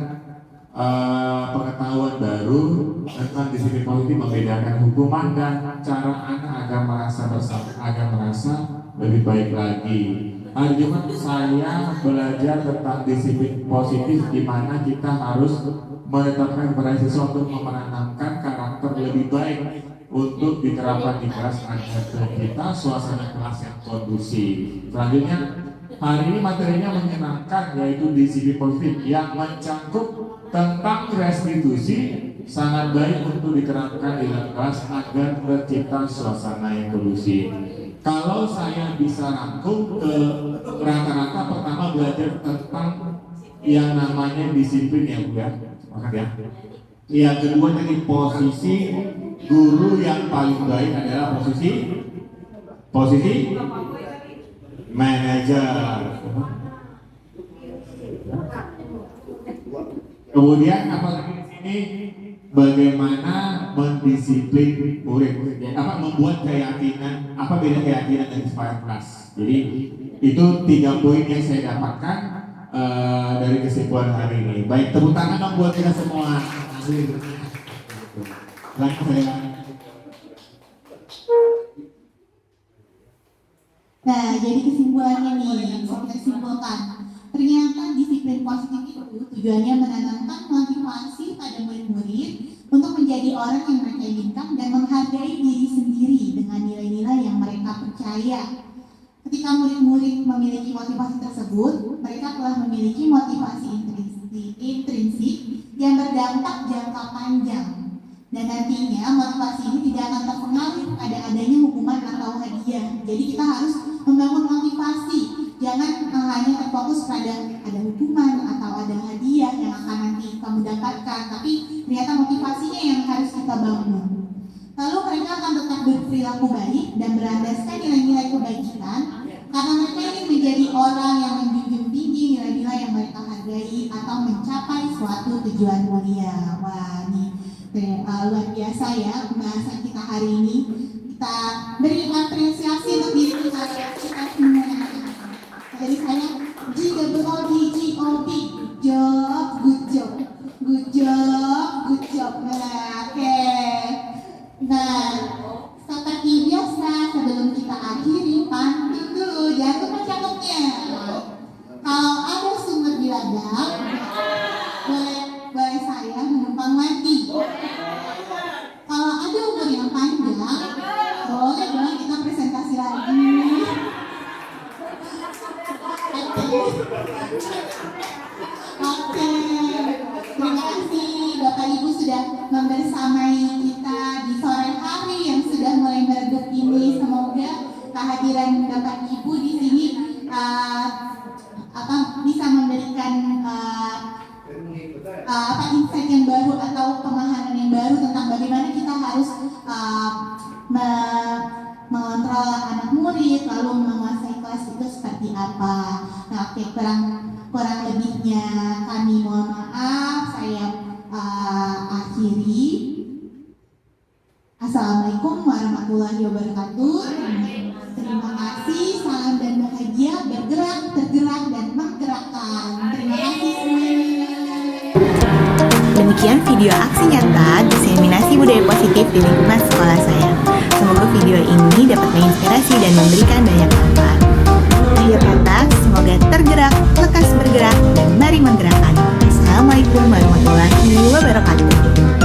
pengetahuan baru tentang disiplin positif, membedakan hukuman dan cara anak agar merasa lebih baik lagi. Hari Jumat saya belajar tentang disiplin positif, di mana kita harus menetapkan kepada siswa untuk menanamkan karakter lebih baik untuk diterapkan di kelas agar kita suasana kelas yang kondusif. Selanjutnya, hari ini materinya menyenangkan, yaitu disiplin positif yang mencakup tentang restitusi, sangat baik untuk diterapkan di dalam kelas agar tercipta suasana yang kondusif. Kalau saya bisa rangkum ke rata-rata, pertama belajar tentang yang namanya disiplin ya Bu ya. Ya. Yang kedua tadi posisi guru yang paling baik adalah posisi manajer. Kemudian apalagi di sini bagaimana mendisiplin murid, membuat keyakinan, apa beda keyakinan dan kesepakatan kelas. Jadi itu 3 poin yang saya dapatkan. dari kesimpulan hari ini. Baik, tepuk tangan dong buat kita semua. Nah, jadi kesimpulannya nih, bisa kita simpulkan. Ternyata disiplin positif itu tujuannya menanamkan motivasi pada murid-murid untuk menjadi orang yang mereka inginkan dan menghargai diri sendiri dengan nilai-nilai yang mereka percaya. Ketika murid-murid memiliki motivasi tersebut, mereka telah memiliki motivasi intrinsik yang berdampak jangka panjang. Dan nantinya motivasi ini tidak akan terpengaruh pada adanya hukuman atau hadiah. Jadi kita harus membangun motivasi, jangan hanya terfokus pada ada hukuman atau ada hadiah yang akan nanti kamu dapatkan, tapi ternyata motivasinya yang harus kita bangun. Lalu mereka akan tetap berperilaku baik dan berlandaskan nilai-nilai kebajikan karena mereka ingin menjadi orang yang menjunjung tinggi nilai-nilai yang mereka hargai atau mencapai suatu tujuan mulia. Wah, ini luar biasa ya pembahasan kita hari ini. Kita beri apresiasi untuk diri kita semua. Dari saya GWODGOB, job, good job, good job, good job. Nah, oke. Nah, seperti biasa sebelum kita akhiri pantun dulu, jangan lupa catatnya. Kalau ada sumber di ladang, boleh saya menumpang mati. Kalau ada umur yang panjang, boleh dong kita presentasi lagi. Oke, terima kasih Bapak Ibu sudah membersamai kita di sore hari yang sudah mulai meredup ini. Semoga kehadiran Bapak Ibu di sini bisa memberikan insight yang baru atau pemahaman yang baru tentang bagaimana kita harus mengontrol anak murid, lalu menguasai kelas itu seperti apa. Nah, oke, kurang lebihnya kami mohon maaf. Saya akhiri. Assalamualaikum warahmatullahi wabarakatuh. Terima kasih, salam dan bahagia, bergerak, tergerak, dan menggerakkan. Terima kasih semuanya. Demikian video aksi nyata diseminasi budaya positif di lingkungan sekolah saya. Semoga video ini dapat menginspirasi dan memberikan banyak manfaat. Akhir kata, semoga tergerak, lekas bergerak, dan mari menggerakkan. Assalamualaikum warahmatullahi wabarakatuh.